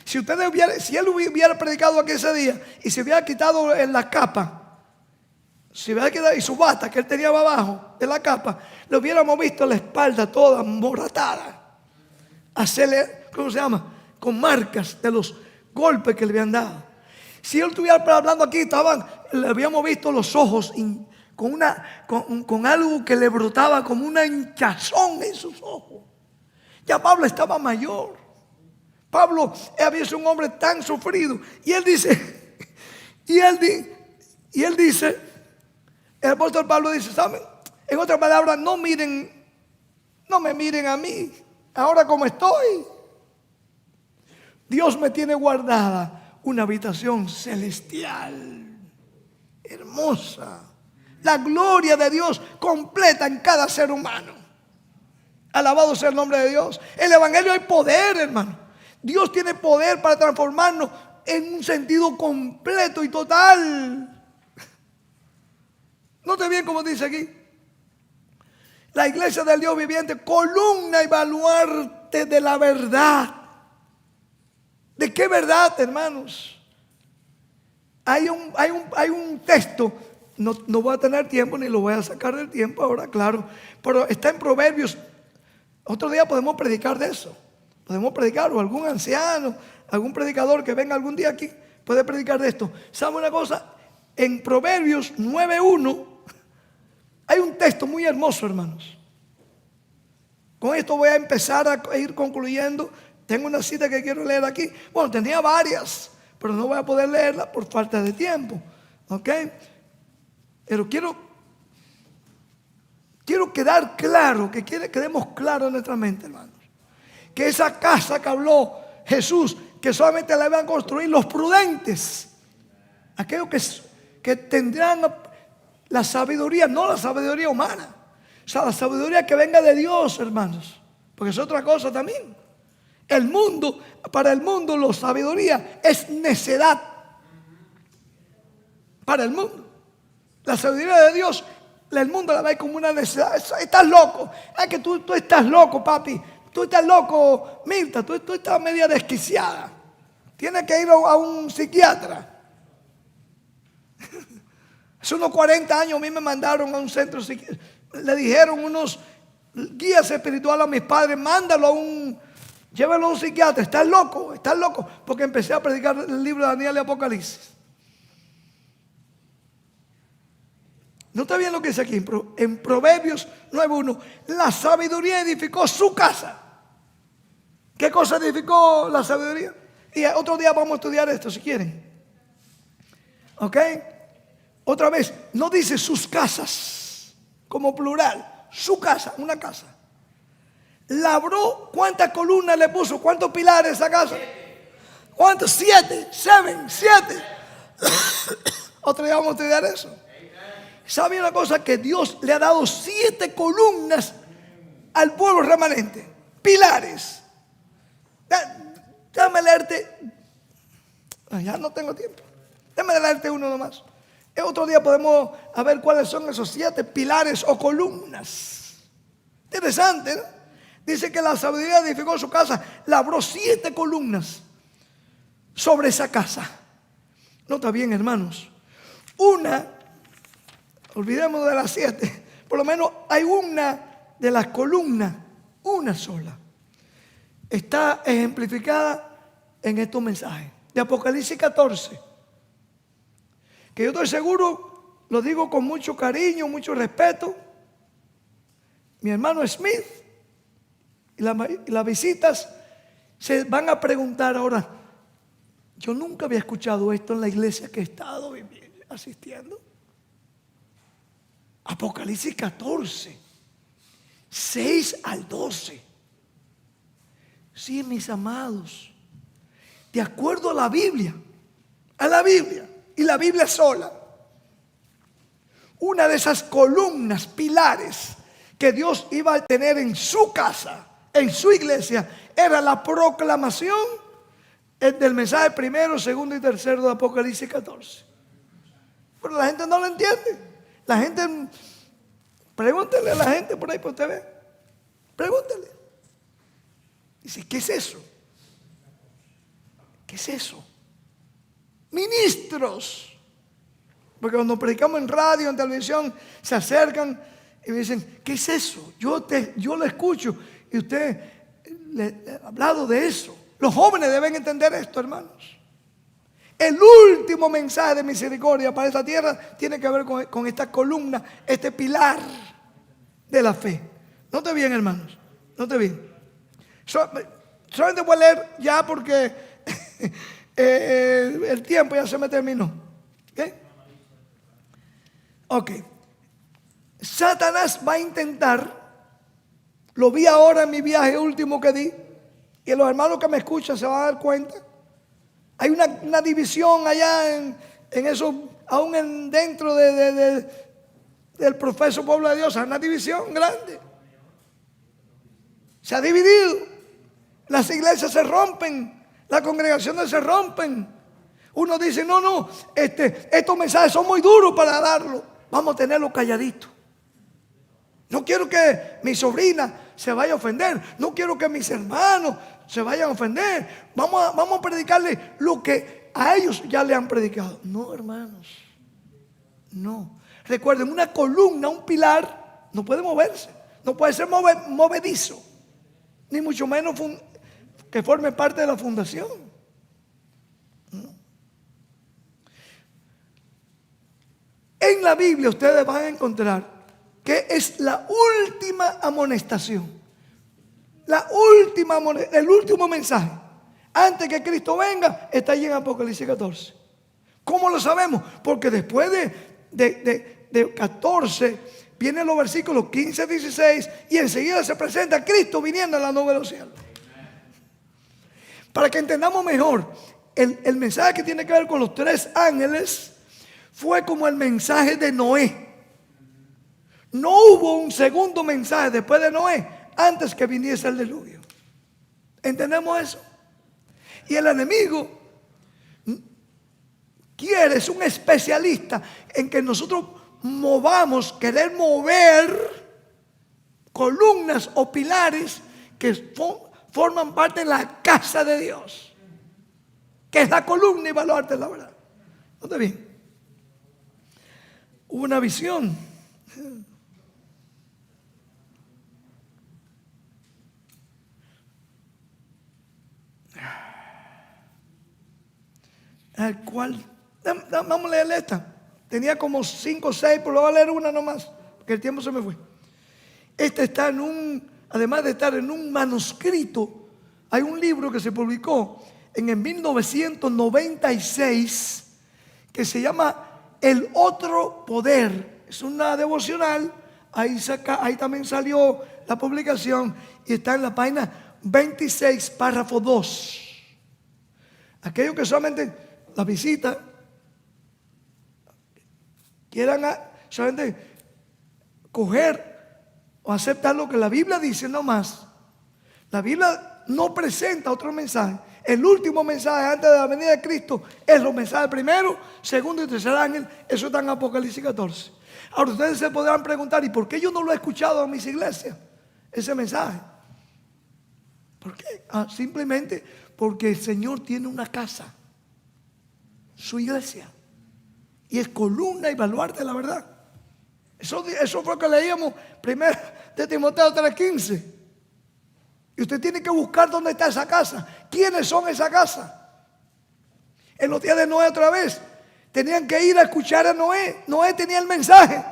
Si él hubiera predicado aquí ese día y se hubiera quitado en la capa, si hubiera quedado y su bata que él tenía abajo de la capa, le hubiéramos visto la espalda toda moratada, hacerle, ¿cómo se llama? Con marcas de los golpes que le habían dado. Si él estuviera hablando aquí, le habíamos visto los ojos con algo que le brotaba como una hinchazón en sus ojos. Ya Pablo estaba mayor. Pablo había sido un hombre tan sufrido. Y él dice, el apóstol Pablo dice, ¿saben? En otras palabras, no me miren a mí, ahora como estoy. Dios me tiene guardada una habitación celestial, hermosa. La gloria de Dios completa en cada ser humano. Alabado sea el nombre de Dios. En el evangelio hay poder, hermano. Dios tiene poder para transformarnos en un sentido completo y total. Note bien como dice aquí. La iglesia del Dios viviente, columna y baluarte de la verdad. ¿De qué verdad, hermanos? Hay un texto, no voy a tener tiempo ni lo voy a sacar del tiempo ahora, claro, pero está en Proverbios. Otro día podemos predicar de eso. Podemos predicar, o algún anciano, algún predicador que venga algún día aquí, puede predicar de esto. ¿Sabe una cosa? En Proverbios 9:1 hay un texto muy hermoso, hermanos. Con esto voy a empezar a ir concluyendo. Tengo una cita que quiero leer aquí. Bueno, tenía varias, pero no voy a poder leerla por falta de tiempo. ¿Ok? Pero quiero quedar claro, que quedemos claros en nuestra mente, hermanos. Que esa casa que habló Jesús, que solamente la van a construir los prudentes. Aquellos que tendrán la sabiduría, no la sabiduría humana. O sea, la sabiduría que venga de Dios, hermanos. Porque es otra cosa también. Para el mundo la sabiduría es necedad. Para el mundo. La sabiduría de Dios, el mundo la ve como una necedad. Estás loco. Es que tú estás loco, papi. Tú estás loco, Mirta. Tú estás media desquiciada. Tienes que ir a un psiquiatra. Hace unos 40 años a mí me mandaron a un centro psiquiátrico. Le dijeron unos guías espirituales a mis padres, llévalo a un psiquiatra. Estás loco, porque empecé a predicar el libro de Daniel y Apocalipsis. ¿No está bien lo que dice aquí? En Proverbios 9:1, la sabiduría edificó su casa. ¿Qué cosa edificó la sabiduría? Y otro día vamos a estudiar esto si quieren. ¿Ok? Otra vez, no dice sus casas como plural. Su casa, una casa. Labró, ¿cuántas columnas le puso? ¿Cuántos pilares a esa casa? ¿Cuántos? 7, 7. Otro día vamos a estudiar eso. ¿Sabe una cosa? Que Dios le ha dado 7 columnas al pueblo remanente. Pilares. Déjame leerte. Ya no tengo tiempo. Déjame leerte uno nomás. El otro día podemos ver cuáles son esos 7 pilares o columnas. Interesante, ¿no? Dice que la sabiduría edificó su casa, labró 7 columnas sobre esa casa. Nota bien, hermanos. Una, olvidemos de las 7, por lo menos hay una de las columnas, una sola. Está ejemplificada en estos mensajes de Apocalipsis 14. Que yo estoy seguro, lo digo con mucho cariño, mucho respeto. Mi hermano Smith y las visitas se van a preguntar ahora. Yo nunca había escuchado esto en la iglesia que he estado asistiendo. Apocalipsis 14, 6 al 12. Sí, mis amados, de acuerdo a la Biblia, y la Biblia sola, una de esas columnas, pilares que Dios iba a tener en su casa, en su iglesia, era la proclamación del mensaje primero, segundo y tercero de Apocalipsis 14. Pero la gente no lo entiende. La gente, pregúntele a la gente por ahí, por usted ve. Pregúntele. Dice, ¿qué es eso? ¿Qué es eso? Ministros. Porque cuando predicamos en radio, en televisión, se acercan y me dicen, ¿qué es eso? Yo lo escucho y usted le ha hablado de eso. Los jóvenes deben entender esto, hermanos. El último mensaje de misericordia para esta tierra tiene que ver con esta columna, este pilar de la fe. Note bien, hermanos. Note bien. Solamente voy a leer ya porque el tiempo ya se me terminó. Ok. Satanás va a intentar, lo vi ahora en mi viaje último que di, y los hermanos que me escuchan se van a dar cuenta. Hay una división allá en eso, aún dentro del profeso pueblo de Dios, hay una división grande. Se ha dividido. Las iglesias se rompen, las congregaciones se rompen. Uno dice, no, estos mensajes son muy duros para darlos. Vamos a tenerlos calladitos. No quiero que mi sobrina se vaya a ofender. No quiero que mis hermanos se vayan a ofender. Vamos a predicarle lo que a ellos ya le han predicado. No, hermanos. No. Recuerden, una columna, un pilar, no puede moverse. No puede ser movedizo. Ni mucho menos que forme parte de la fundación. No. En la Biblia ustedes van a encontrar que es la última amonestación. El último mensaje. Antes que Cristo venga, está allí en Apocalipsis 14. ¿Cómo lo sabemos? Porque después de 14 vienen los versículos 15, 16 y enseguida se presenta Cristo viniendo en la nube de los cielos. Para que entendamos mejor, el mensaje que tiene que ver con los 3 ángeles fue como el mensaje de Noé. No hubo un segundo mensaje después de Noé antes que viniese el diluvio. ¿Entendemos eso? Y el enemigo es un especialista en que nosotros querer mover columnas o pilares que forman parte de la casa de Dios, que es la columna y baluarte de la verdad. ¿Dónde bien? Hubo una visión. Al cual, vamos a leer esta. Tenía como 5 o 6, pero voy a leer una nomás, porque el tiempo se me fue. Este está además de estar en un manuscrito, hay un libro que se publicó en el 1996 que se llama El Otro Poder. Es una devocional. Ahí también salió la publicación y está en la página 26, párrafo 2. Aquellos que solamente la visita quieran solamente coger o aceptar lo que la Biblia dice, no más. La Biblia no presenta otro mensaje. El último mensaje antes de la venida de Cristo es los mensajes primero, segundo y tercer ángel. Eso está en Apocalipsis 14. Ahora ustedes se podrán preguntar, ¿y por qué yo no lo he escuchado en mis iglesias? Ese mensaje. ¿Por qué? Simplemente porque el Señor tiene una casa, su iglesia, y es columna y baluarte de la verdad. Eso fue lo que leíamos primero de Timoteo 3:15. Y usted tiene que buscar dónde está esa casa. ¿Quiénes son esa casa? En los días de Noé otra vez, tenían que ir a escuchar a Noé. Noé tenía el mensaje.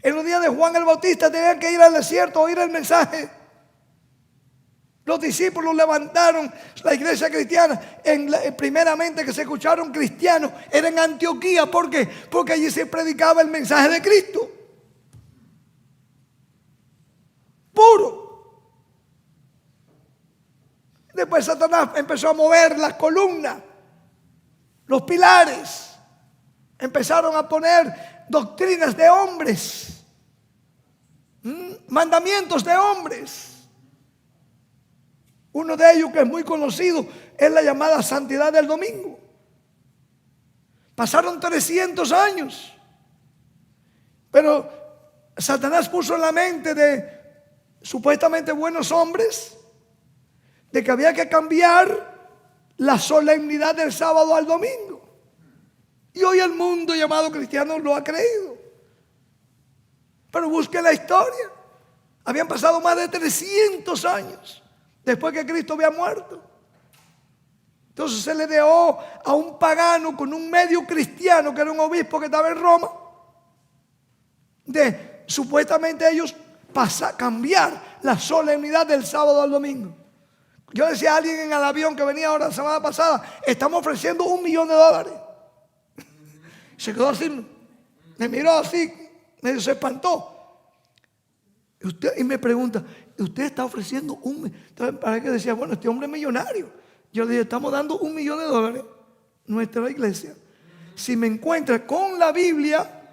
En los días de Juan el Bautista tenían que ir al desierto a oír el mensaje. Los discípulos levantaron la iglesia cristiana. Primeramente que se escucharon cristianos era en Antioquía. ¿Por qué? Porque allí se predicaba el mensaje de Cristo. Puro. Después Satanás empezó a mover las columnas, los pilares. Empezaron a poner doctrinas de hombres, mandamientos de hombres. Uno de ellos que es muy conocido es la llamada santidad del domingo. Pasaron 300 años, pero Satanás puso en la mente de supuestamente buenos hombres de que había que cambiar la solemnidad del sábado al domingo. Y hoy el mundo llamado cristiano lo ha creído. Pero busque la historia. Habían pasado más de 300 años después que Cristo había muerto. Entonces se le dio a un pagano con un medio cristiano, que era un obispo que estaba en Roma, de supuestamente ellos cambiar la solemnidad del sábado al domingo. Yo decía a alguien en el avión que venía ahora la semana pasada, estamos ofreciendo $1 millón. Se quedó así, me miró así, medio se espantó. Y me pregunta, ¿usted está ofreciendo $1 millón? Entonces para que decía, bueno, este hombre es millonario. Yo le dije, estamos dando $1 millón, nuestra iglesia. Si me encuentra con la Biblia,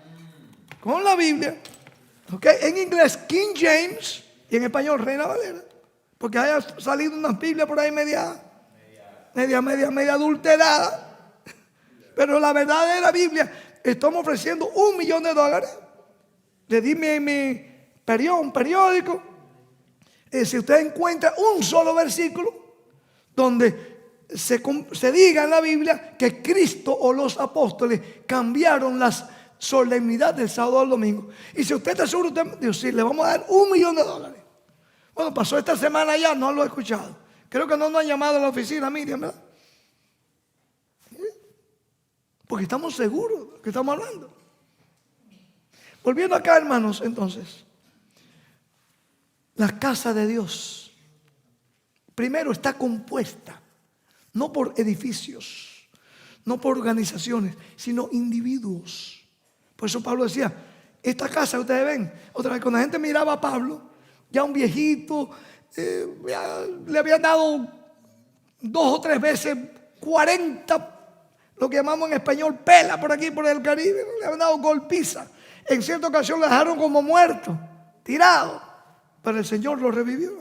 ¿okay? En inglés King James y en español Reina Valera. Porque haya salido una Biblia por ahí media adulterada. Pero la verdadera Biblia, estamos ofreciendo $1 millón. Le di mi periódico. Si usted encuentra un solo versículo donde se diga en la Biblia que Cristo o los apóstoles cambiaron las solemnidades del sábado al domingo. Y si usted está seguro, usted dice, sí, le vamos a dar $1 millón. Bueno, pasó esta semana ya, no lo he escuchado. Creo que no nos han llamado a la oficina, Miriam, ¿verdad? Porque estamos seguros de lo que estamos hablando. Volviendo acá, hermanos, entonces, la casa de Dios, primero está compuesta, no por edificios, no por organizaciones, sino individuos. Por eso Pablo decía, esta casa, ustedes ven, otra vez cuando la gente miraba a Pablo, ya un viejito, le habían dado 2 o 3 veces 40, lo que llamamos en español pela por aquí, por el Caribe, le habían dado golpiza. En cierta ocasión le dejaron como muerto, tirado, pero el Señor lo revivió.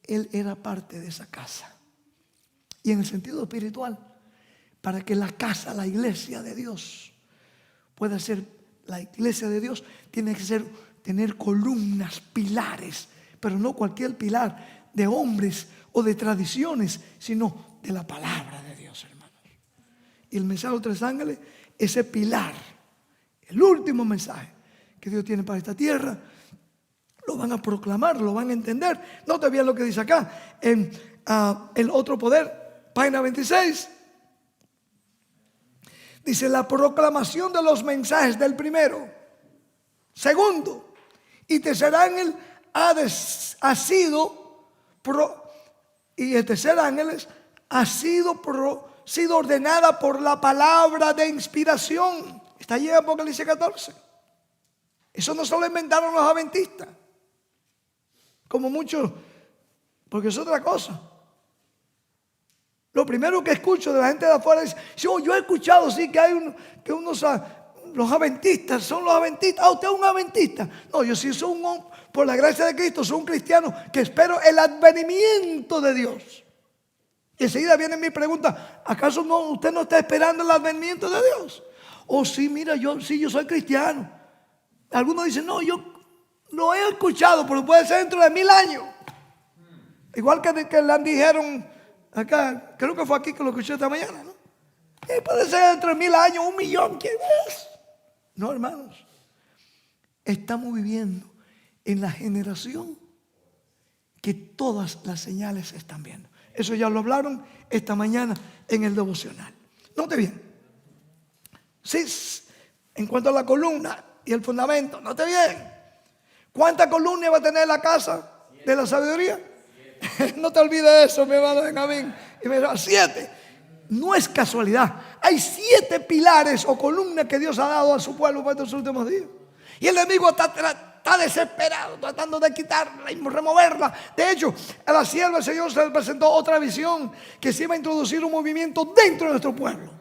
Él era parte de esa casa. Y en el sentido espiritual, para que la casa, la iglesia de Dios, pueda ser la iglesia de Dios, tiene que tener columnas, pilares, pero no cualquier pilar de hombres o de tradiciones, sino de la palabra de Dios, hermanos. Y el mensaje de los 3 ángeles, ese pilar, el último mensaje que Dios tiene para esta tierra, lo van a proclamar, lo van a entender. Note bien lo que dice acá en El Otro Poder, página 26. Dice, la proclamación de los mensajes del primero. Segundo, y tercer ángel ha sido y el tercer ángel ha sido ordenada por la palabra de inspiración. Está allí en Apocalipsis 14. Eso no se lo inventaron los adventistas, como muchos, porque es otra cosa. Lo primero que escucho de la gente de afuera es: yo he escuchado, sí, que hay los adventistas, son los adventistas. ¿Usted es un adventista? No, yo sí soy por la gracia de Cristo, soy un cristiano que espero el advenimiento de Dios. Y enseguida viene mi pregunta: ¿acaso usted no está esperando el advenimiento de Dios? Oh, sí, mira, yo soy cristiano. Algunos dicen: no, yo no he escuchado, pero puede ser dentro de 1000 años. Igual que le dijeron acá, creo que fue aquí que lo escuché esta mañana, ¿no? Y puede ser dentro de 1000 años, 1 millón, ¿quién es? No, hermanos. Estamos viviendo en la generación que todas las señales se están viendo. Eso ya lo hablaron esta mañana en el devocional. Note bien. Sí, en cuanto a la columna y el fundamento, note bien. ¿Cuántas columnas va a tener la casa de la sabiduría? No te olvides eso, mi hermano Benjamín. Y me dijo: 7. No es casualidad. Hay 7 pilares o columnas que Dios ha dado a su pueblo para estos últimos días. Y el enemigo está desesperado, tratando de quitarla y removerla. De hecho, a la sierva del Señor se le presentó otra visión, que se iba a introducir un movimiento dentro de nuestro pueblo.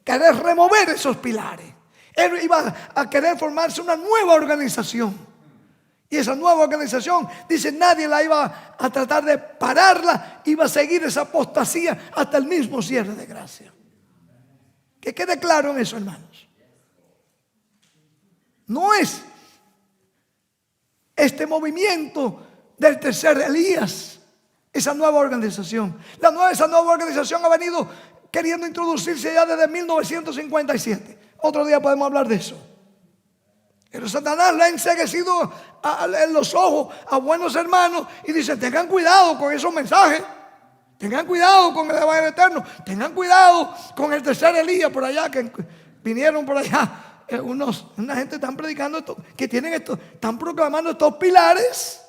Querer remover esos pilares. Él iba a querer formarse una nueva organización. Y esa nueva organización, dice, nadie la iba a tratar de pararla. Iba a seguir esa apostasía hasta el mismo cierre de gracia. Que quede claro en eso, hermanos. No es este movimiento del tercer Elías, esa nueva organización. Esa nueva organización ha venido queriendo introducirse ya desde 1957. Otro día podemos hablar de eso. Pero Satanás le ha enceguecido en los ojos a buenos hermanos y dice: tengan cuidado con esos mensajes, tengan cuidado con el evangelio eterno, tengan cuidado con el tercer Elías por allá, que vinieron por allá. Una gente están predicando esto, están proclamando estos pilares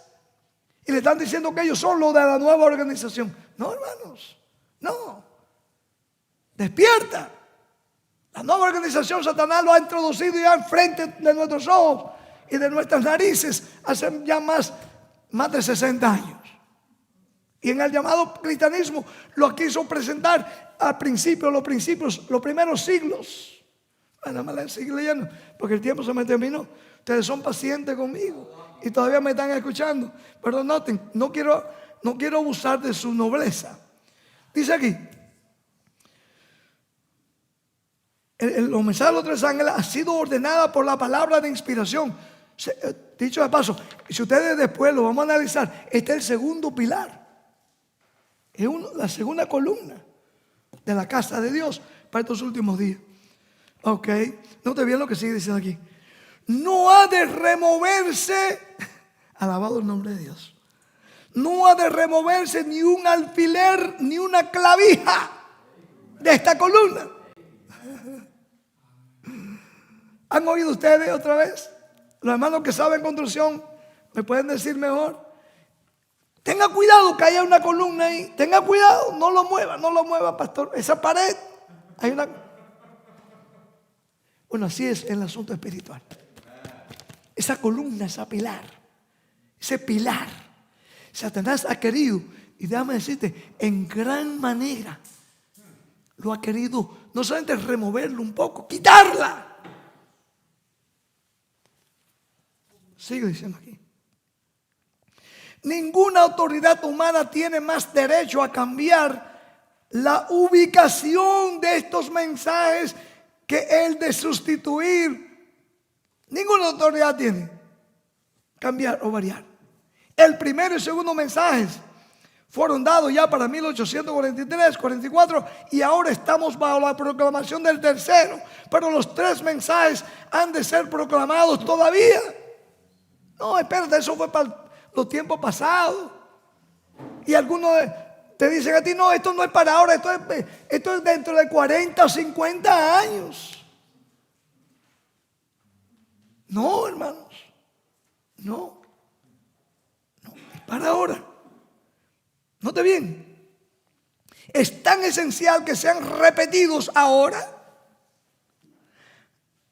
y le están diciendo que ellos son los de la nueva organización. No, hermanos, no. Despierta. La nueva organización Satanás lo ha introducido ya enfrente de nuestros ojos y de nuestras narices hace ya más de 60 años. Y en el llamado cristianismo lo quiso presentar al principio, los primeros siglos. Bueno, me la sigo leyendo porque el tiempo se me terminó. Ustedes son pacientes conmigo y todavía me están escuchando. Pero noten, no quiero abusar de su nobleza. Dice aquí: los mensajes de los 3 ángeles ha sido ordenada por la palabra de inspiración. Dicho de paso, si ustedes después lo vamos a analizar, este es el segundo pilar. Es la segunda columna de la casa de Dios para estos últimos días. Ok, note bien lo que sigue diciendo aquí. No ha de removerse, alabado el nombre de Dios, no ha de removerse ni un alfiler ni una clavija de esta columna. ¿Han oído ustedes otra vez? Los hermanos que saben construcción me pueden decir mejor. Tenga cuidado que haya una columna ahí. Tenga cuidado, no lo mueva, pastor. Esa pared, hay una. Bueno, así es en el asunto espiritual. Esa columna, ese pilar, Satanás ha querido, y déjame decirte, en gran manera, lo ha querido no solamente removerlo un poco, quitarla. Sigo diciendo aquí. Ninguna autoridad humana tiene más derecho a cambiar la ubicación de estos mensajes que el de sustituir. Ninguna autoridad tiene cambiar o variar. El primero y segundo mensajes fueron dados ya para 1843, 44 y ahora estamos bajo la proclamación del tercero. Pero los 3 mensajes han de ser proclamados todavía. No, espérate, eso fue para los tiempos pasados. Y algunos te dicen a ti: no, esto no es para ahora, esto es dentro de 40 o 50 años. No, hermanos, no, es para ahora. Note bien, es tan esencial que sean repetidos ahora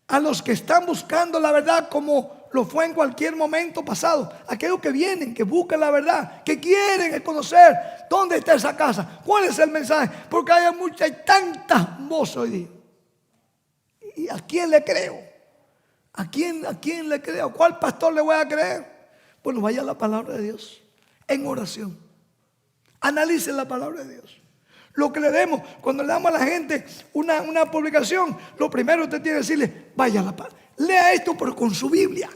a los que están buscando la verdad como lo fue en cualquier momento pasado. Aquellos que vienen, que buscan la verdad, que quieren conocer dónde está esa casa, cuál es el mensaje, porque hay tantas voces hoy día. ¿Y a quién le creo? ¿A quién le creo? ¿Cuál pastor le voy a creer? Bueno, vaya a la palabra de Dios en oración. Analice la palabra de Dios. Lo que le demos, cuando le damos a la gente una publicación, lo primero que usted tiene que decirle, vaya a la palabra. Lea esto, pero con su Biblia.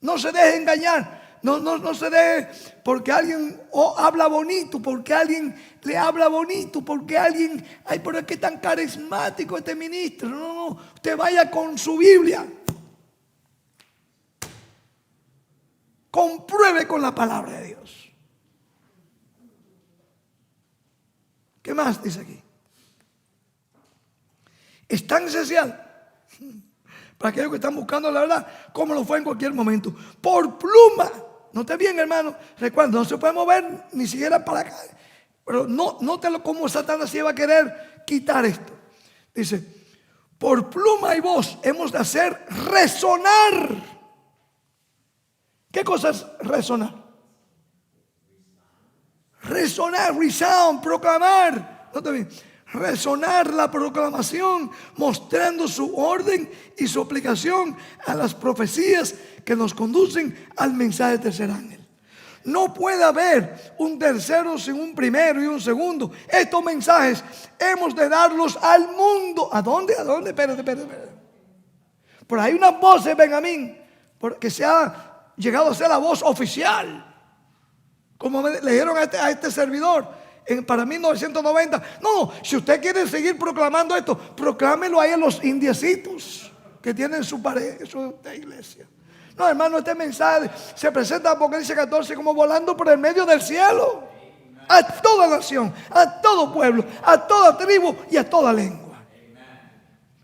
No se deje engañar. No se deje porque alguien habla bonito, porque alguien le habla bonito, porque alguien, ay, pero es que es tan carismático este ministro. No. Usted vaya con su Biblia. Compruebe con la palabra de Dios. ¿Qué más dice aquí? Es tan esencial para aquellos que están buscando la verdad, como lo fue en cualquier momento. Por pluma. Note bien, hermano. Recuerda, no se puede mover ni siquiera para acá. Pero nótelo cómo Satanás se va a querer quitar esto. Dice, por pluma y voz hemos de hacer resonar. ¿Qué cosa es resonar? Resonar, resound, proclamar. Note bien. Resonar la proclamación, mostrando su orden y su aplicación a las profecías que nos conducen al mensaje del tercer ángel. No puede haber un tercero sin un primero y un segundo. Estos mensajes hemos de darlos al mundo. ¿A dónde? Espérate. Por ahí una voz de Benjamín, que se ha llegado a ser la voz oficial, como le dijeron a este servidor para 1990. No, si usted quiere seguir proclamando esto, proclámelo ahí a los indiecitos que tienen su iglesia. No, hermano, este mensaje se presenta en Apocalipsis 14 como volando por el medio del cielo, a toda nación, a todo pueblo, a toda tribu y a toda lengua.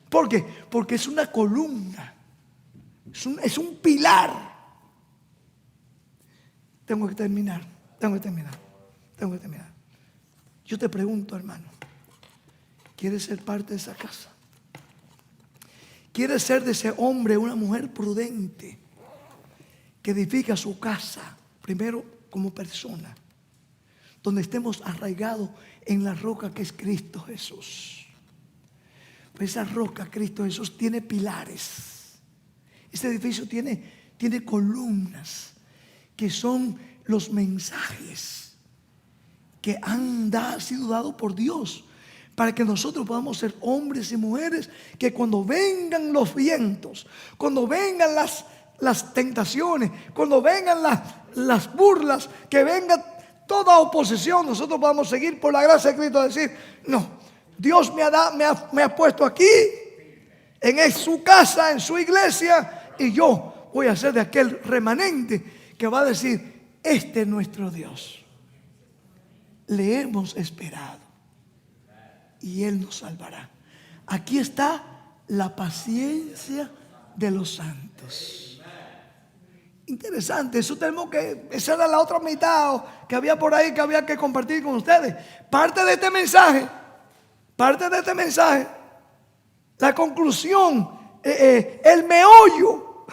¿Por qué? Porque es una columna, es un pilar. Tengo que terminar. Yo te pregunto, hermano, ¿quieres ser parte de esa casa? ¿Quieres ser de ese hombre, una mujer prudente que edifica su casa, primero como persona, donde estemos arraigados en la roca que es Cristo Jesús? Pues esa roca, Cristo Jesús, tiene pilares. Este edificio tiene columnas que son los mensajes que han sido dados por Dios para que nosotros podamos ser hombres y mujeres que cuando vengan los vientos, cuando vengan las tentaciones, cuando vengan las burlas, que venga toda oposición, nosotros podamos seguir por la gracia de Cristo, decir, no, Dios me ha puesto aquí en su casa, en su iglesia, y yo voy a ser de aquel remanente que va a decir, este es nuestro Dios. Le hemos esperado y Él nos salvará. Aquí está la paciencia de los santos. Interesante, eso tenemos que, esa era la otra mitad que había por ahí que había que compartir con ustedes. Parte de este mensaje, la conclusión, el meollo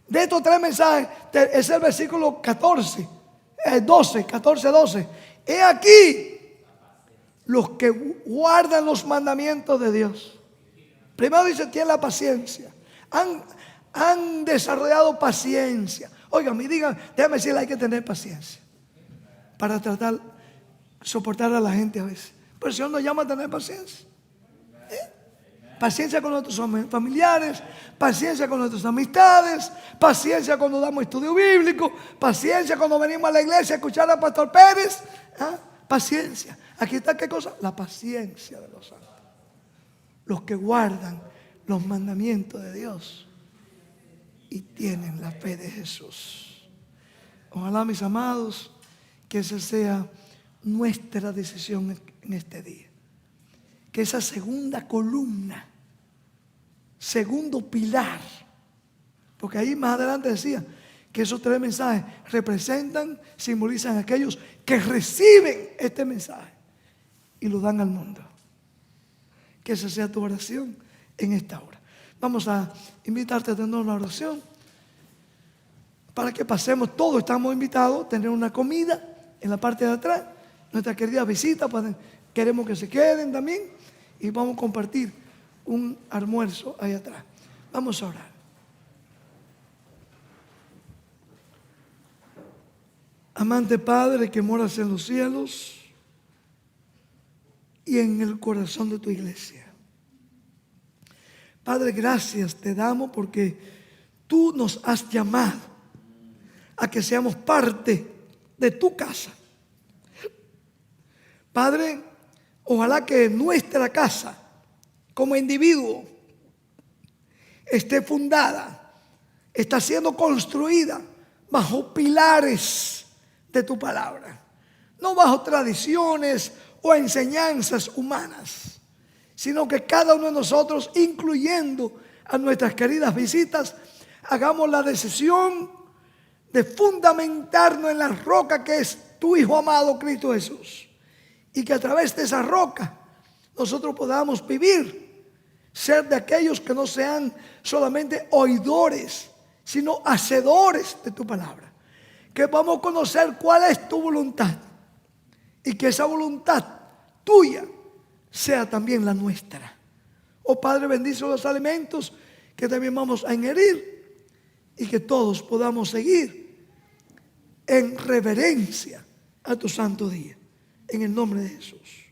de estos tres mensajes es el versículo 14, 12. He aquí los que guardan los mandamientos de Dios. Primero dice, tienen la paciencia. Han desarrollado paciencia. Oigan, déjame decirle, hay que tener paciencia para soportar a la gente a veces. Pero el Señor nos llama a tener paciencia. Paciencia con nuestros familiares, paciencia con nuestras amistades, paciencia cuando damos estudio bíblico, paciencia cuando venimos a la iglesia a escuchar al pastor Pérez. Paciencia. Aquí está, ¿qué cosa? La paciencia de los santos. Los que guardan los mandamientos de Dios y tienen la fe de Jesús. Ojalá, mis amados, que esa sea nuestra decisión en este día. Que esa segunda columna, segundo pilar, porque ahí más adelante decía que esos 3 mensajes representan, simbolizan a aquellos que reciben este mensaje y lo dan al mundo. Que esa sea tu oración en esta hora. Vamos a invitarte a tener una oración para que pasemos, todos estamos invitados a tener una comida en la parte de atrás. Nuestras queridas visitas, queremos que se queden también y vamos a compartir un almuerzo ahí atrás. Vamos a orar. Amante Padre que moras en los cielos y en el corazón de tu iglesia. Padre, gracias te damos porque tú nos has llamado a que seamos parte de tu casa. Padre, ojalá que nuestra casa como individuo esté fundada, está siendo construida bajo pilares de tu palabra, no bajo tradiciones o enseñanzas humanas, sino que cada uno de nosotros, incluyendo a nuestras queridas visitas, hagamos la decisión de fundamentarnos en la roca que es tu Hijo amado Cristo Jesús, y que a través de esa roca nosotros podamos vivir, ser de aquellos que no sean solamente oidores, sino hacedores de tu palabra, que vamos a conocer cuál es tu voluntad y que esa voluntad tuya sea también la nuestra. Oh Padre, bendice los alimentos que también vamos a ingerir y que todos podamos seguir en reverencia a tu santo día. En el nombre de Jesús.